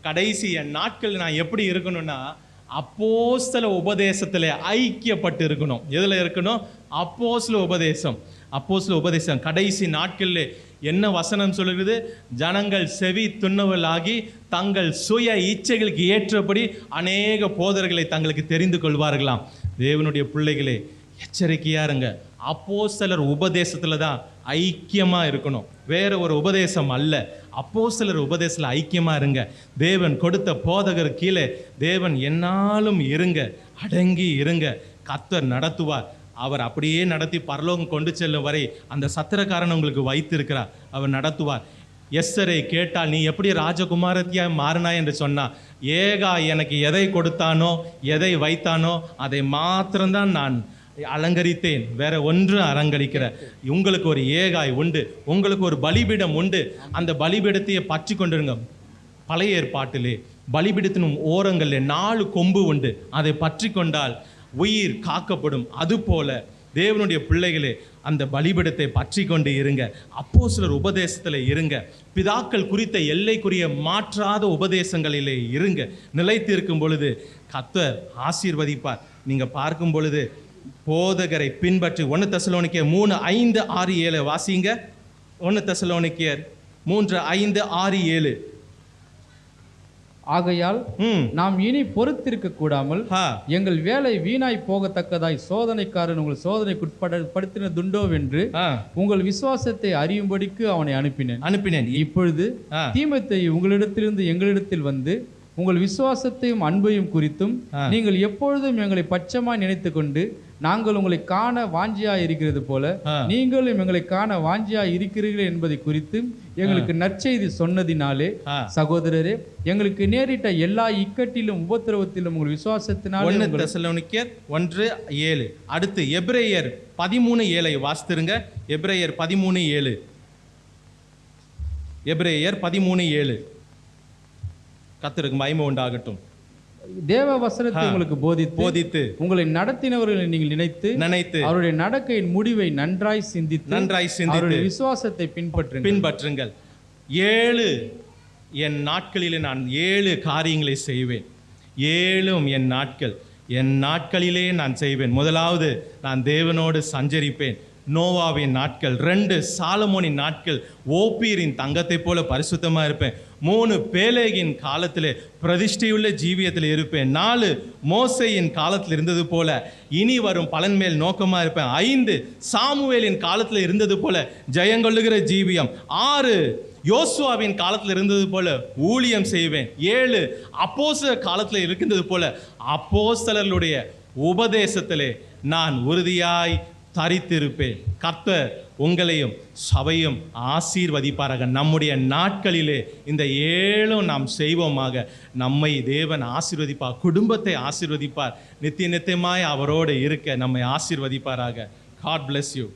கடைசி என் நாட்கள் நான் எப்படி இருக்கணும்னா அப்போஸ்தல உபதேசத்துல ஐக்கியப்பட்டு இருக்கணும். எதுல இருக்கணும்? அப்போஸ்தல உபதேசம். அப்போஸ்தல உபதேசம் கடைசி நாட்களில் என்ன வசனம் சொல்லுகிறது? ஜனங்கள் செவி துண்ணவர்களாகி தங்கள் சுய இச்சைகளுக்கு ஏற்றபடி அநேக போதர்களை தங்களுக்கு தெரிந்து கொள்வார்களாம். தேவனுடைய பிள்ளைகளே, எச்சரிக்கையா இருங்க. அப்போஸ்தலர் உபதேசத்துல தான் ஐக்கியமா இருக்கணும், வேற ஒரு உபதேசம் அல்ல. அப்போஸ்தலர் உபதேசத்துல ஐக்கியமா இருங்க. தேவன் கொடுத்த போதகர் கீழே தேவன் என்னாலும் இருங்க, அடங்கி இருங்க. கர்த்தர் நடத்துவார். அவர் அப்படியே நடத்தி பரலோகம் கொண்டு செல்லும் வரை அந்த சத்திரக்காரன் உங்களுக்கு வைத்திருக்கிறார். அவர் நடத்துவார். எஸ்தரை கேட்டால் நீ எப்படி ராஜகுமாரத்தியா மாறினாய் என்று சொன்னா, ஏகா எனக்கு எதை கொடுத்தானோ எதை வைத்தானோ அதை மாத்திரம்தான் நான் அலங்கரித்தேன், வேற ஒன்று அலங்கரிக்கிற. உங்களுக்கு ஒரு ஏகாய் உண்டு, உங்களுக்கு ஒரு பலிபீடம் உண்டு. அந்த பலிபீடத்தையே பற்றி கொண்டிருங்க. பழைய ஏற்பாட்டிலே பலிபீடத்தின் ஓரங்களில் 4 கொம்பு உண்டு. அதை பற்றி கொண்டால் உயிர் காக்கப்படும். அதுபோல தேவனுடைய பிள்ளைகளே அந்த பலிபீடத்தை பற்றி கொண்டு இருங்க. அப்போஸ்தலர் உபதேசத்தில் இருங்க. பிதாக்கள் குறித்த எல்லைக்குரிய மாற்றாத உபதேசங்களிலே இருங்க. நிலைத்து இருக்கும் பொழுது கர்த்தர் ஆசீர்வதிப்பார். நீங்க பார்க்கும் பொழுது போதகரை பின்பற்றி 1 தெசலோனிக்கேயர் 3:5-6-7 வாசிங்க. 1 தெசலோனிக்கேயர் 3:5-6-7.
ஆகையால் நாம் இனி பொறுத்திருக்க கூடாமல் எங்கள் வேலை வீணாய் போகத்தக்கதாய் சோதனைக்காரன் உங்கள் சோதனைக்குட்படுத்தினதுண்டோ என்று உங்கள் விசுவாசத்தை அறியும்படிக்கு அவனை அனுப்பினேன். இப்பொழுது தீமோத்தேயு உங்களிடத்திலிருந்து எங்களிடத்தில் வந்து உங்கள் விசுவாசத்தையும் அன்பையும் குறித்தும் நீங்கள் எப்பொழுதும் எங்களை பட்சமாய் நினைத்து கொண்டு நாங்கள் உங்களை காண வாஞ்சியாய் இருக்கிறது போல நீங்களும் எங்களை காண வாஞ்சியாய் இருக்கிறீர்கள் என்பதை குறித்து எங்களுக்கு நற்செய்தி சொன்னதினாலே சகோதரரே, எங்களுக்கு நேரிட்ட எல்லா இக்கட்டிலும் உபத்திரவத்திலும் உங்கள் விசுவாசத்தினால்.
1 தெசலோனிக்கேயர் 1:7. அடுத்து எபிரேயர் 13:7 வாசித்திருங்க. எபிரேயர் 13:7. எபிரேயர் 13:7. கர்த்தருக்கு மகிமை உண்டாகட்டும்.
தேவ வசனத்தை உங்களுக்கு போதித்து உங்களை நடத்தினவர்களை நீங்கள் நினைத்து அவருடைய நடக்கையின் முடிவை நன்றாய் சிந்தித்து அவருடைய விசுவாசத்தை பின்பற்றுங்கள். 7 என் நாட்களிலே நான் 7 காரியங்களை செய்வேன். 7 என் நாட்களிலே நான் செய்வேன். முதலாவது, நான் தேவனோடு சஞ்சரிப்பேன். நோவாவின் நாட்கள். 2 சாலமோனின் நாட்கள். ஓப்பீரின் தங்கத்தை போல பரிசுத்தமா இருப்பேன். 3 பேலேகின் காலத்திலே பிரதிஷ்டையுள்ள ஜீவியத்தில் இருப்பேன். 4 மோசேயின் காலத்தில் இருந்தது போல இனி வரும் பலன் மேல் நோக்கமா இருப்பேன். 5 சாமுவேலின் காலத்தில் இருந்தது போல ஜெயங்கொள்ளுகிற ஜீவியம். 6 யோசுவாவின் காலத்தில் இருந்தது போல ஊழியம் செய்வேன். 7 அப்போஸ்தலர் காலத்தில் இருக்கின்றது போல அப்போஸ்தலர்களுடைய
உபதேசத்திலே நான் உறுதியாய் தரித்திருப்பேன். கர்த்தர் உங்களையும் சபையும் ஆசீர்வதிப்பாராக. நம்முடைய நாட்களிலே இந்த 7 நாம் செய்வோமாக. நம்மை தேவன் ஆசீர்வதிப்பார், குடும்பத்தை ஆசீர்வதிப்பார், நித்திய நித்தியமாய் அவரோடு இருக்க நம்மை ஆசீர்வதிப்பாராக. God bless you.